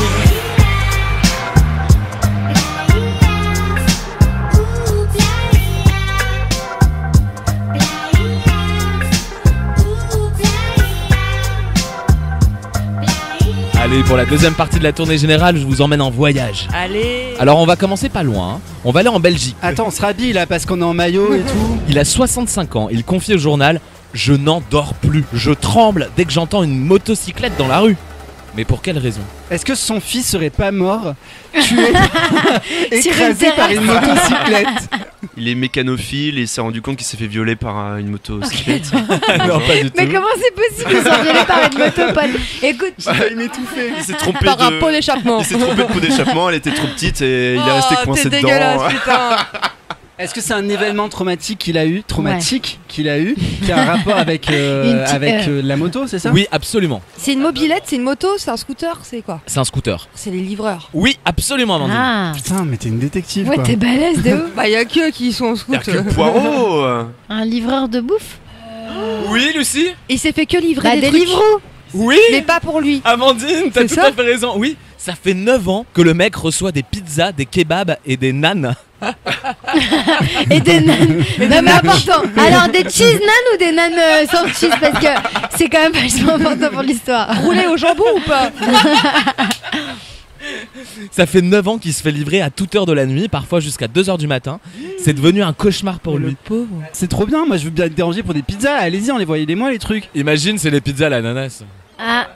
Allez, pour la deuxième partie de la tournée générale, je vous emmène en voyage. Allez. Alors on va commencer pas loin, hein. On va aller en Belgique. Attends, on se rhabille là parce qu'on est en maillot et tout. Il a 65 ans, il confie au journal « Je n'en dors plus, je tremble dès que j'entends une motocyclette dans la rue ». Mais pour quelle raison? Est-ce que son fils serait pas mort, tué, écrasé par une motocyclette? Il est mécanophile et il s'est rendu compte qu'il s'est fait violer par une motocyclette. Non, pas du tout. Mais comment c'est possible de s'en violer par une moto, Paul? Écoute, Il m'étouffait. Il s'est trompé Par un de... pot d'échappement. Il s'est trompé de pot d'échappement, elle était trop petite et il est resté coincé t'es dedans. dégueulasse, putain. Est-ce que c'est un événement traumatique qu'il a eu, qui a un rapport avec, la moto, c'est ça? Oui, absolument. C'est une mobilette, c'est une moto, c'est un scooter, c'est quoi? C'est un scooter. C'est les livreurs. Oui, absolument, Amandine. ah, Putain, mais t'es une détective ouais, quoi. t'es balèze de ouf. Bah y'a que qui sont en Il y a scooter. que Poirot. Un livreur de bouffe? Oui, Lucie? Il s'est fait que livrer Bah, des des trucs. Livreaux. Oui. Mais pas pour lui. Amandine, t'as C'est tout ça à fait raison. Oui, ça fait 9 ans que le mec reçoit des pizzas, des kebabs et des nanes. Et des nanes. Non mais important. Alors des cheese nanes ou des nanes sans cheese, parce que c'est quand même vachement important pour l'histoire. Roulé au jambon ou pas? Ça fait 9 ans qu'il se fait livrer à toute heure de la nuit, parfois jusqu'à 2h du matin. C'est devenu un cauchemar pour lui. Pauvre. C'est trop bien, moi je veux bien être dérangé pour des pizzas. Allez-y, envoyez-les-moi les trucs. Imagine, c'est les pizzas à l'ananas. Ah,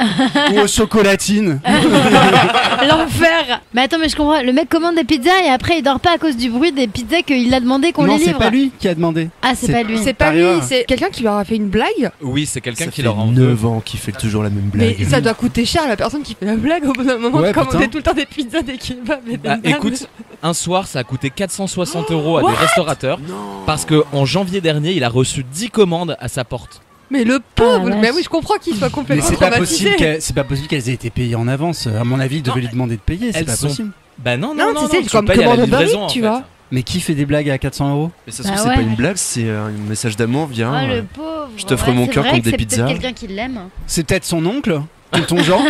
Ou aux chocolatines. l'enfer. Mais attends, mais je comprends. Le mec commande des pizzas et après il dort pas à cause du bruit des pizzas qu'il a demandé qu'on Non, les c'est livre. pas lui qui a demandé. Ah, c'est pas lui. C'est pas lui, Paris, c'est quelqu'un qui leur a fait une blague. Oui, c'est quelqu'un Ça qui fait leur en 9 ans qu'il fait toujours la même blague. Mais ça doit coûter cher à la personne qui fait la blague au bout d'un moment Ouais, de commander putain. tout le temps des pizzas, des kebabs et des Bah, nanes. écoute, un soir, ça a coûté 460 € à des restaurateurs parce que en janvier dernier, il a reçu 10 commandes à sa porte. Mais le pauvre, Ah, la mais vache. oui, je comprends qu'il soit Mais complètement c'est pas traumatisé. possible qu'elles aient été payées en avance. À mon avis, il devait lui demander de payer, c'est elles pas sont- possible. Bah non, Non, tu sais, tu comme payes à la commande livraison, Uber Eats, en tu fait. vois. Mais qui fait des blagues à 400 €? Mais ça se trouve, Bah c'est ouais. pas une blague, c'est un message d'amour, viens. Ah, le pauvre. je t'offre Ouais, mon c'est cœur vrai contre que des c'est pizzas. peut-être quelqu'un qui l'aime. C'est peut-être son oncle, tonton Jean.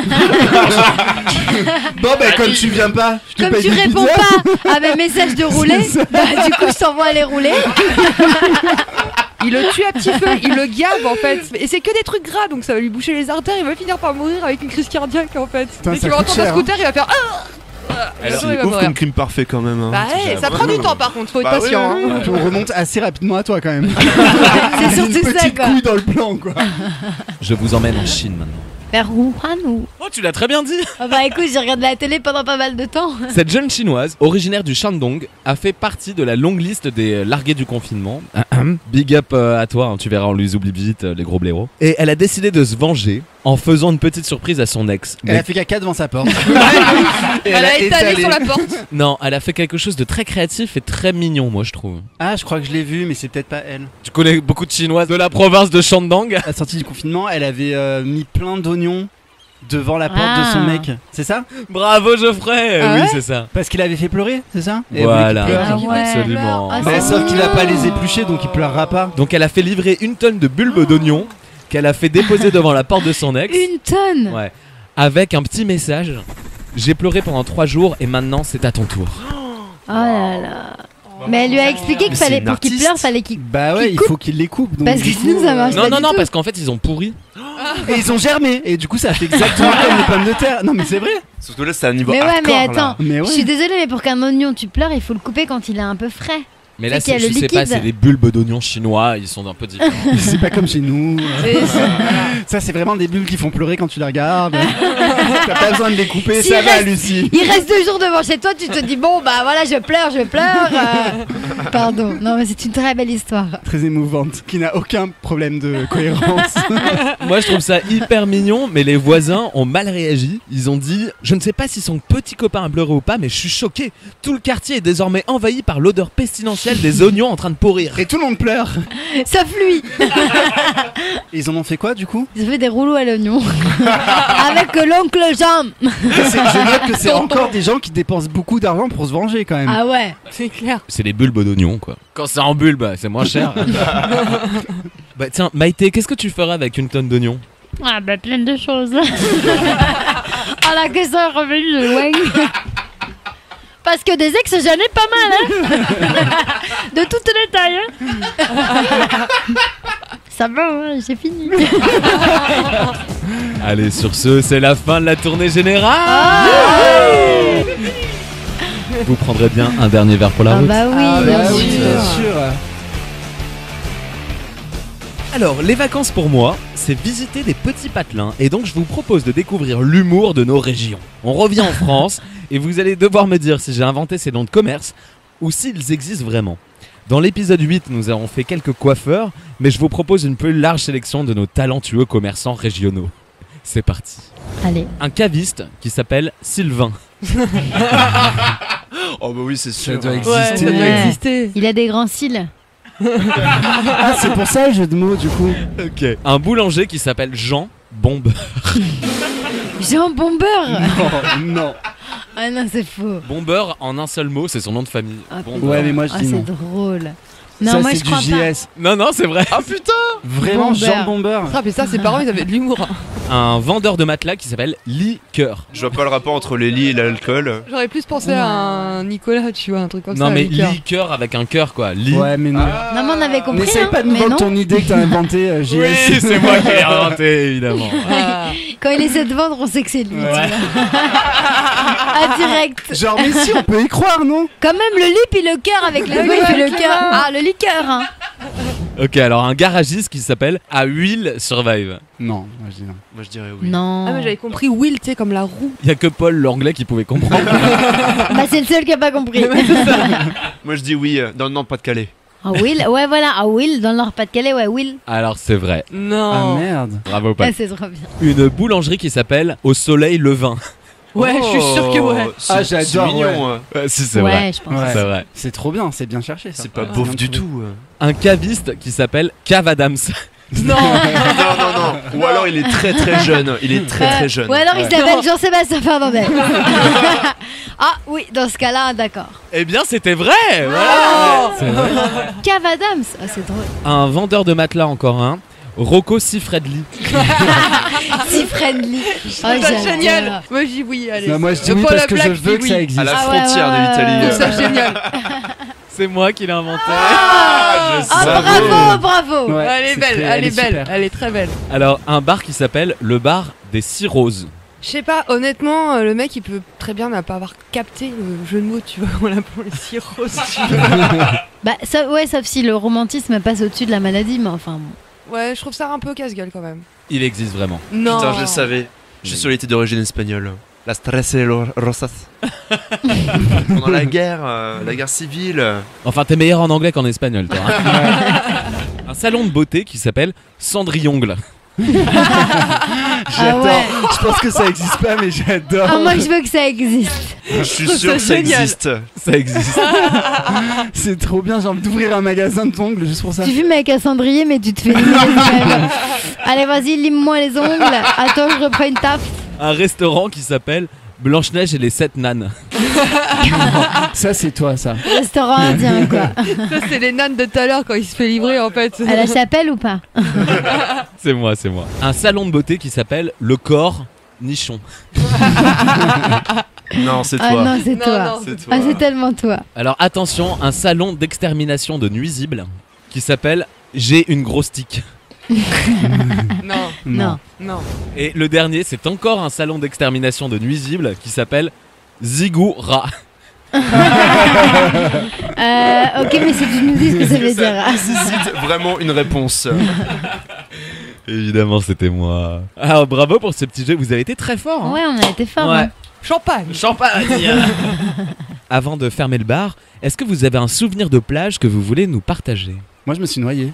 Bon, bah, comme tu viens pas, je te Comme paye tu des réponds pizzas. pas à mes messages de rouler, C'est ça. bah du coup je t'envoie aller rouler. Il le tue à petit feu, il le gave en fait. Et c'est que des trucs gras, donc ça va lui boucher les artères, il va finir par mourir avec une crise cardiaque en fait. Putain, Dès ça qu'il va coûte entendre un cher, scooter, il va faire ah. Alors, il va ouf mourir. comme crime parfait quand même. Bah ouais, ça prend du temps par contre, faut être Bah patient. ouais, hein. Puis on remonte assez rapidement à toi quand même. C'est surtout Une ça petite quoi. couille dans le plan quoi. Je vous emmène en Chine maintenant. Vers Wuhan ou. Oh, tu l'as très bien dit. Ah bah écoute, j'ai regardé la télé pendant pas mal de temps. Cette jeune chinoise, originaire du Shandong, a fait partie de la longue liste des largués du confinement. Big up à toi, hein, tu verras, on lui oublie vite les gros blaireaux. Et elle a décidé de se venger en faisant une petite surprise à son ex. Elle a fait caca devant sa porte. Et Elle a étalé sur la porte. Non, elle a fait quelque chose de très créatif et très mignon, moi je trouve. Ah, je crois que je l'ai vu, mais c'est peut-être pas elle. Tu connais beaucoup de chinoises de la province de Shandong. À la sortie du confinement, elle avait mis plein d'oignons devant la porte de son Ah. mec. C'est ça? Bravo Geoffrey. Ah oui, ouais c'est ça. Parce qu'il avait fait pleurer, c'est ça? Et elle Voilà. voulait qu'il pleure. Ah ouais. Absolument. Ah, Bah, c'est sauf qu'il va pas mignon. les éplucher, donc il pleurera pas. Donc elle a fait livrer 1 tonne de bulbes d'oignons qu'elle a fait déposer devant la porte de son ex. Une tonne. Ouais. Avec un petit message. J'ai pleuré pendant 3 jours et maintenant c'est à ton tour. Oh là là. Mais elle lui a expliqué qu'il Mais c'est fallait une pour qu'il artiste. pleure, fallait qu'il. Bah ouais, Qui il coupe. faut qu'il les coupe. Donc Parce que du sinon coup, ça marche Non, pas non, du non, tout. parce qu'en fait ils ont pourri. Et ils ont germé. Et du coup, ça fait exactement comme les pommes de terre. Non, mais c'est vrai. Surtout là, c'est un niveau Mais ouais, hardcore. mais là. attends. Mais ouais. Je suis désolée, mais pour qu'un oignon tu pleures, il faut le couper quand il est un peu frais. Mais là, C'est qu'il y a je le sais pas, liquide. c'est les bulbes d'oignons chinois, ils sont un peu différents. C'est pas comme chez nous. C'est ça. Ça, c'est vraiment des bulles qui font pleurer quand tu les regardes. T'as pas besoin de les couper, S'il ça va, reste- Lucie. Il reste 2 jours devant chez toi, tu te dis bon bah voilà, je pleure. Pardon. Non mais c'est une très belle histoire. Très émouvante, qui n'a aucun problème de cohérence. Moi, je trouve ça hyper mignon, mais les voisins ont mal réagi. Ils ont dit, je ne sais pas si son petit copain a pleuré ou pas, mais je suis choqué. Tout le quartier est désormais envahi par l'odeur pestilentielle des oignons en train de pourrir. Et tout le monde pleure. Sauf lui. Et ils en ont fait quoi, du coup? Ils ont fait des rouleaux à l'oignon avec l'oncle Jean. Je note que c'est encore des gens qui dépensent beaucoup d'argent pour se venger, quand même. Ah ouais. C'est clair. C'est les bulbes d'oignons, quoi. Quand c'est en bulbe, c'est moins cher. Bah tiens, Maïté, qu'est-ce que tu feras avec 1 tonne d'oignons? Ah bah plein de choses. Ah la question est revenue de loin. Parce que des ex j'en ai pas mal hein. De toutes les tailles hein. Ça va hein, j'ai fini. Allez, sur ce, c'est la fin de la tournée générale. Vous prendrez bien un dernier verre pour la Ah route. bah oui, bien sûr. bien sûr. Alors, les vacances pour moi, c'est visiter des petits patelins et donc je vous propose de découvrir l'humour de nos régions. On revient en France et vous allez devoir me dire si j'ai inventé ces noms de commerce ou s'ils existent vraiment. Dans l'épisode 8, nous avons fait quelques coiffeurs, mais je vous propose une plus large sélection de nos talentueux commerçants régionaux. C'est parti. Allez. Un caviste qui s'appelle Sylvain. Oh bah oui, c'est sûr. Ça doit Ouais, ça doit Ouais. exister. Il a des grands cils. Ah, c'est pour ça le jeu de mots du coup. Ok. Un boulanger qui s'appelle Jean Bombeur. Jean Bombeur. Non. Ah non, c'est faux. Bombeur en un seul mot, c'est son nom de famille. Ah, Bombeur. Ouais, mais moi je Ah, dis c'est non. drôle. Non, Ça, moi c'est je du crois pas. JS. Non, c'est vrai. Ah putain. Vraiment, Bomber. Jean Bomber. Ah, mais ça, ses parents, ils avaient de l'humour. Un vendeur de matelas qui s'appelle Liqueur. Je vois pas le rapport entre les lits et l'alcool. J'aurais plus pensé à un Nicolas, tu vois, un truc comme ça. Non, mais liqueur. Liqueur avec un cœur, quoi. Li. Ouais, mais non. Non, mais on avait compris. N'essaye hein, pas de nous mais vendre non. ton idée que t'as inventée, JS. Oui, c'est moi qui l'ai inventé, évidemment. Ah. Quand il essaie de vendre, on sait que c'est lui. Ouais. Tu vois. Ah, direct. Genre, mais si, on peut y croire, non? Quand même, le lit puis le cœur avec les doigts, il fait le cœur. Ah, le liqueur, hein. Ok, alors un garagiste qui s'appelle A Will Survive. Non, moi je dis non. Moi je dirais oui. Non. Ah, mais j'avais compris Will, tu sais, comme la roue. Il y a que Paul l'anglais qui pouvait comprendre. Bah, c'est le seul qui a pas compris. Moi je dis oui, dans le Nord-Pas-de-Calais. Ah, Will, ouais, voilà. Ah, Will, dans le Nord-Pas-de-Calais, ouais, Will. Alors c'est vrai. Ah Non. merde. Bravo Ah, Paul. c'est trop bien. Une boulangerie qui s'appelle Au Soleil le Vin. Ouais, je suis sûr que ouais. Ah, j'adore, C'est mignon. Si c'est Ouais, vrai. je pense. Ouais. C'est vrai. C'est trop bien, c'est bien cherché ça. C'est pas Ouais, beauf bien du trouvé. tout. Un caviste qui s'appelle Cave Adams. Non. Non. Ou alors il est très très jeune. Il est très jeune. Ou alors il Ouais. s'appelle Jean-Sébastien Fernandez. Ah oui, dans ce cas-là, d'accord. Eh bien c'était vrai. Voilà. C'est vrai. Cave Adams. Ah, c'est drôle. Un vendeur de matelas encore un. Rocco Siffredli. Si friendly. Oh, C'est j'adore. génial. Moi, je dis oui, allez. Non, moi je dis Le oui Paul parce à que je Black, veux dis que oui. ça existe. À la Ah ouais, frontière ouais, de l'Italie. Je trouve ça génial. C'est moi qui l'ai inventé. Ah, bravo. Ouais, Elle est c'est belle, très- elle est belle, super. elle est très belle. Alors un bar qui s'appelle le bar des 6 roses. Je sais pas, honnêtement, le mec il peut très bien ne pas avoir capté le jeu de mots, tu vois, voilà pour les sirop, si tu veux. Bah, ça, ouais, sauf si le romantisme passe au-dessus de la maladie, mais enfin. Bon. Ouais, je trouve ça un peu casse-gueule quand même. Il existe vraiment. Non. Putain, je le savais. Je suis d'origine espagnole. La stress et rosas. Pendant la guerre civile. Enfin t'es meilleur en anglais qu'en espagnol toi. Un salon de beauté qui s'appelle Cendrillongle. J'adore. ouais. Je pense que ça existe pas, mais j'adore. Ah, moi je veux que ça existe. Je suis trouve sûr ça que ça génial. existe. Ça existe. C'est trop bien, j'ai envie d'ouvrir un magasin d'ongles juste pour ça. Tu fumes avec un cendrier, mais tu te fais limer toi-même. Allez, vas-y, lime-moi les ongles. Attends, je reprends une taf. Un restaurant qui s'appelle Blanche-Neige et les 7 nanes. Ça, c'est toi, ça. Restaurant indien, quoi. Ça, c'est les nanes de tout à l'heure quand il se fait livrer en fait. À la chapelle ou pas? C'est moi. Un salon de beauté qui s'appelle Le Corps Nichon. Non, c'est Ah toi. non, c'est Non, toi. non, c'est toi. Ah, c'est tellement toi. Alors attention, un salon d'extermination de nuisibles qui s'appelle J'ai une grosse tique. Non, Non. non. Et le dernier, c'est encore un salon d'extermination de nuisibles qui s'appelle Zigoura. Ok, mais c'est tu nous dis ce que ça veut dire. Ça nécessite vraiment une réponse. Évidemment, c'était moi. Alors bravo pour ce petit jeu, vous avez été très fort. Hein. Ouais, on a été fort. Ouais. hein. Champagne. Champagne. Avant de fermer le bar, est-ce que vous avez un souvenir de plage que vous voulez nous partager? Moi, je me suis noyé.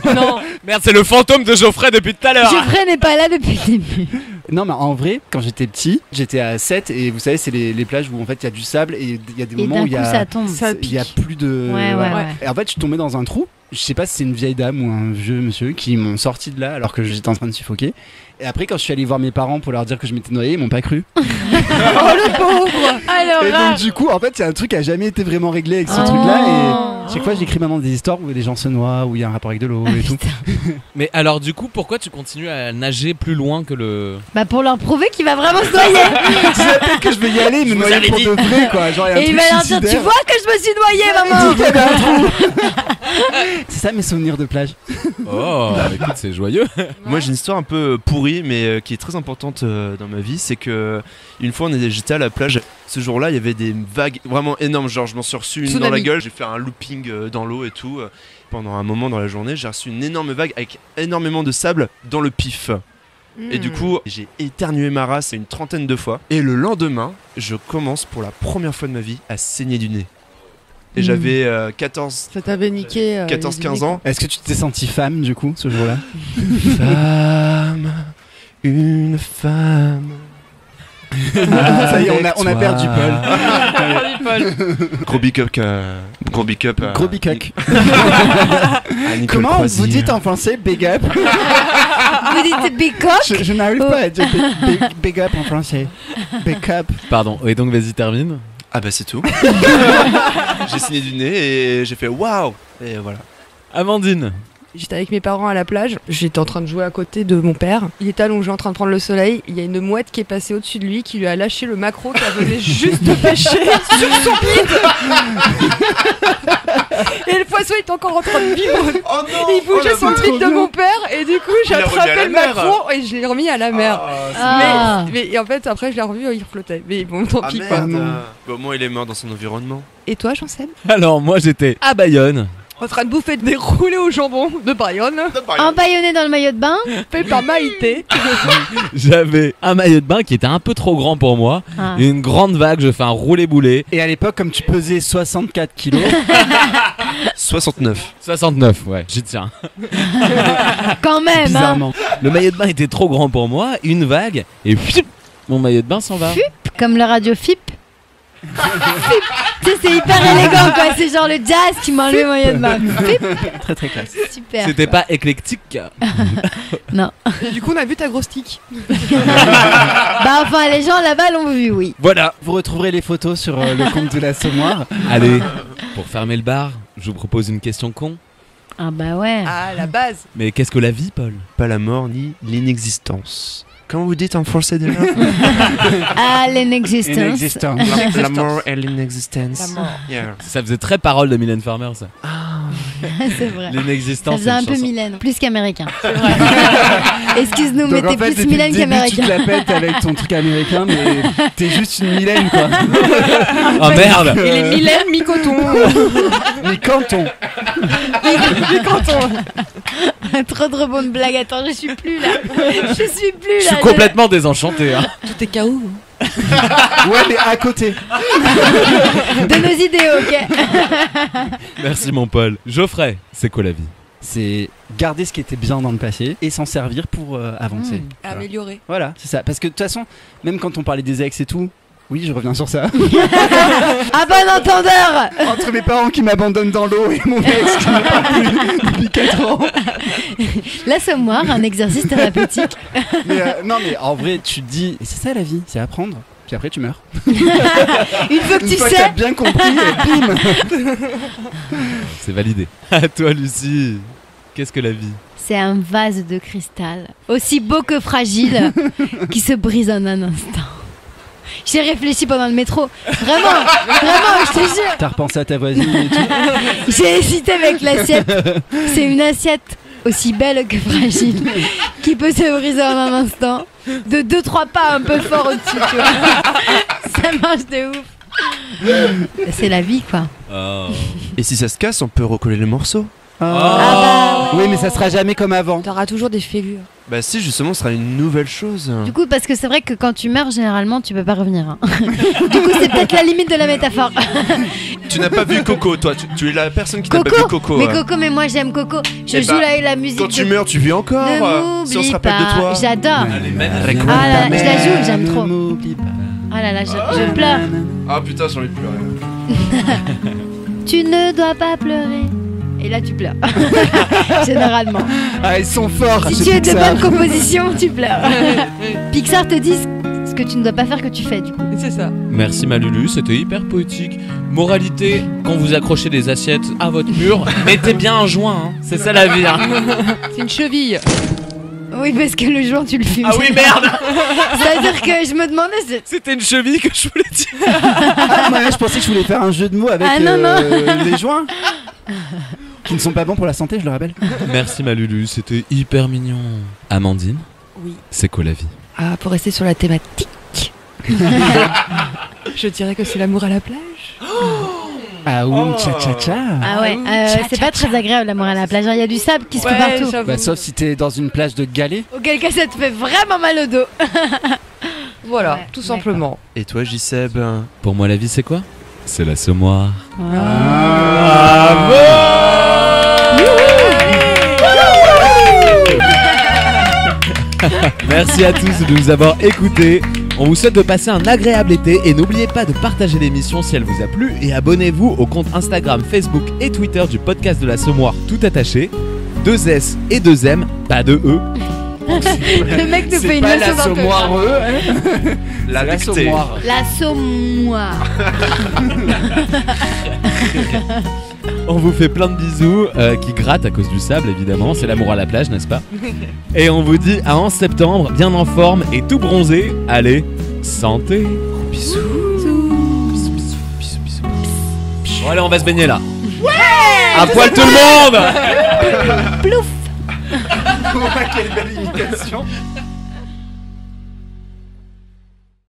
Non. Merde, c'est le fantôme de Geoffrey depuis tout à l'heure. Geoffrey n'est pas là depuis le début. Non, mais en vrai, quand j'étais petit, j'étais à 7 et vous savez, c'est les plages où en fait il y a du sable et il y a des Et moments d'un où il y coup, a. ça tombe. Il y a plus de. Ouais, ouais. Et en fait, je suis tombé dans un trou. Je sais pas si c'est une vieille dame ou un vieux monsieur qui m'ont sorti de là alors que j'étais en train de suffoquer. Et après, quand je suis allé voir mes parents pour leur dire que je m'étais noyé, ils m'ont pas cru. Oh le pauvre. Alors, Et donc, du coup, en fait, il y a un truc qui a jamais été vraiment réglé avec ce truc-là. Et chaque fois, j'écris maintenant des histoires où les gens se noient, où il y a un rapport avec de l'eau et tout. Mais alors du coup, pourquoi tu continues à nager plus loin que le... bah pour leur prouver qu'il va vraiment se noyer. C'est peut-être que je vais y aller, me vous noyer avais pour dit. de vrai, quoi. Genre, il y a un Et il truc va leur dire, tu suicidaire. vois que je me suis noyé, maman. C'est ça mes souvenirs de plage. Oh, écoute, c'est joyeux. Moi j'ai une histoire un peu pourrie mais qui est très importante dans ma vie. C'est que une fois j'étais à la plage. Ce jour-là il y avait des vagues vraiment énormes. Genre je m'en suis reçu une dans la Tsunami. gueule. J'ai fait un looping dans l'eau et tout. Pendant un moment dans la journée j'ai reçu une énorme vague avec énormément de sable dans le pif. Et du coup j'ai éternué ma race une trentaine de fois. Et le lendemain je commence pour la première fois de ma vie à saigner du nez. Et j'avais 14... Ça t'avait niqué. 14-15 ans. Est-ce que tu t'es senti femme du coup ce jour-là? Une femme. Ça y est, on a perdu Paul. Gros big up. Gros big up. Gros big up. Comment Croisy. Vous dites en français big up? Vous dites big cock? Je n'arrive pas à dire big up en français. Big up. Pardon, et donc vas-y, termine. Ah bah c'est tout. J'ai signé du nez et j'ai fait waouh. Et voilà. Amandine. J'étais avec mes parents à la plage, j'étais en train de jouer à côté de mon père. Il était allongé en train de prendre le soleil, il y a une mouette qui est passée au-dessus de lui, qui lui a lâché le maquereau qu'elle venait juste de pêcher sur son bide. Et le poisson est encore en train de vivre. Oh non, il bougeait sur le bide de mon père et du coup j'ai attrapé le maquereau et je l'ai remis à la mer. Mais en fait après je l'ai revu, il flottait. Mais bon tant pis quoi. Bon, au moins il est mort dans son environnement. Et toi Jean-Seb? Alors moi j'étais à Bayonne. En train de bouffer des roulés au jambon de Bayonne. Empaillonné dans le maillot de bain. Fait par Maïté. J'avais un maillot de bain qui était un peu trop grand pour moi. Une grande vague, je fais un roulé-boulé. Et à l'époque, comme tu pesais 64 kilos. 69. 69, ouais, j'y tiens. Quand même, bizarrement. Le maillot de bain était trop grand pour moi, une vague, et mon maillot de bain s'en va. Fup, comme le radio FIP. Tu sais, c'est hyper élégant quoi, c'est genre le jazz qui m'a enlevé mon maillot de bain. Très très classe. Super. C'était pas éclectique. Non. Et du coup on a vu ta grosse tique. Bah enfin les gens là-bas l'ont vu, oui. Voilà. Vous retrouverez les photos sur le compte de l'Assommoir. Allez, pour fermer le bar, je vous propose une question con. Ah bah ouais. Ah la base. Mais qu'est-ce que la vie, Paul? Pas la mort ni l'inexistence. Comment vous dites en français déjà? Ah, l'inexistence. La mort et l'inexistence. La mort. Yeah. Ça faisait très parole de Mylène Farmer, ça. C'est vrai. L'inexistence. Ça faisait un peu chanson. Mylène, plus qu'américain. Excuse-nous, mais Donc, t'es en fait, plus Mylène depuis le début, qu'américain. tu te la pètes avec ton truc américain, mais t'es juste une Mylène quoi. Oh merde. Et les Mylène mi-coton. Mi-canton. Mi-canton. Trop de bonnes blagues. Attends, je suis plus là. Je suis plus là. Je suis complètement désenchanté. Hein. Tout est KO. Ouais, mais à côté. De nos idées, ok. Merci mon Paul. Geoffrey, c'est quoi la vie? C'est garder ce qui était bien dans le passé et s'en servir pour avancer. Voilà. Améliorer. Voilà, c'est ça. Parce que de toute façon, même quand on parlait des ex et tout, oui, je reviens sur ça. À bon entendeur. Entre mes parents qui m'abandonnent dans l'eau et mon ex qui ne parle plus depuis 4 ans. L'Assommoir, un exercice thérapeutique. Mais non, mais en vrai, tu te dis, c'est ça la vie, c'est apprendre. Puis après, tu meurs. Une fois que Une tu fois que sais. t'as bien compris, bim. C'est validé. À toi, Lucie. Qu'est-ce que la vie? C'est un vase de cristal, aussi beau que fragile, qui se brise en un instant. J'ai réfléchi pendant le métro. Vraiment, je te jure. T'as repensé à ta voisine et tout. J'ai hésité avec l'assiette. C'est une assiette aussi belle que fragile, qui peut se briser en un instant, de 2-3 pas un peu fort au-dessus, tu vois. Ça marche de ouf. C'est la vie, quoi. Oh. Et si ça se casse, on peut recoller les morceaux. Oui, mais ça sera jamais comme avant. T'auras toujours des fêlures. Bah si, justement, ce sera une nouvelle chose. Du coup, parce que c'est vrai que quand tu meurs, généralement, tu peux pas revenir. Hein. Du coup, c'est peut-être la limite de la métaphore. Tu n'as pas vu Coco, toi. Tu es la personne qui n'a pas vu Coco. Mais Coco, mais moi j'aime Coco. Je Eh joue bah, la musique. Quand tu meurs, tu vis encore. Ne Si on se m'oublie rappelle pas. de toi. J'adore. Elle est magnifique. Ah là, je la joue, j'aime trop. M'oublie pas. Ah là là, je pleure. Ah putain, j'ai envie de pleurer. Tu ne dois pas pleurer. Et là, tu pleures. Généralement. Ah, ils sont forts. Si chez tu es de Pixar. bonne composition, tu pleures. Pixar te dit ce que tu ne dois pas faire que tu fais, du coup. C'est ça. Merci Malulu, c'était hyper poétique. Moralité, quand vous accrochez des assiettes à votre mur, mettez bien un joint, hein. C'est ça la vie. Hein. C'est une cheville. Oui, parce que le joint, tu le fumes. Ah oui, merde. C'est-à-dire que je me demandais... C'était une cheville que je voulais dire. Ah, moi, je pensais que je voulais faire un jeu de mots avec Ah, non, non. les joints. Qui ne sont pas bons pour la santé, je le rappelle. Merci Malulu, c'était hyper mignon. Amandine, Oui. c'est quoi la vie? Ah, pour rester sur la thématique. Je dirais que c'est l'amour à la plage. Ah ouh, tcha-tcha-tcha. Ah ouais, c'est pas très agréable l'amour à la plage. Il y a du sable qui se fout partout. Bah, sauf si t'es dans une plage de galets. Auquel cas ça te fait vraiment mal au dos. Voilà, Ouais, tout simplement. Et toi, J-Seb? Pour moi la vie c'est quoi? c'est l'Assommoir. Merci à tous de nous avoir écoutés. On vous souhaite de passer un agréable été et n'oubliez pas de partager l'émission si elle vous a plu et abonnez-vous au compte Instagram, Facebook et Twitter du podcast de l'Assommoir tout attaché. 2 S et 2 M, pas de E. Le mec nous fait une leçon l'Assommoir, La dictée. L'Assommoir. On vous fait plein de bisous qui grattent à cause du sable évidemment, c'est l'amour à la plage n'est-ce pas? Et on vous dit à 11 septembre, bien en forme et tout bronzé. Allez, santé. Bisous. Bon allez on va se baigner là. Ouais. À poil tout le monde. Plouf. Quelle belle imitation.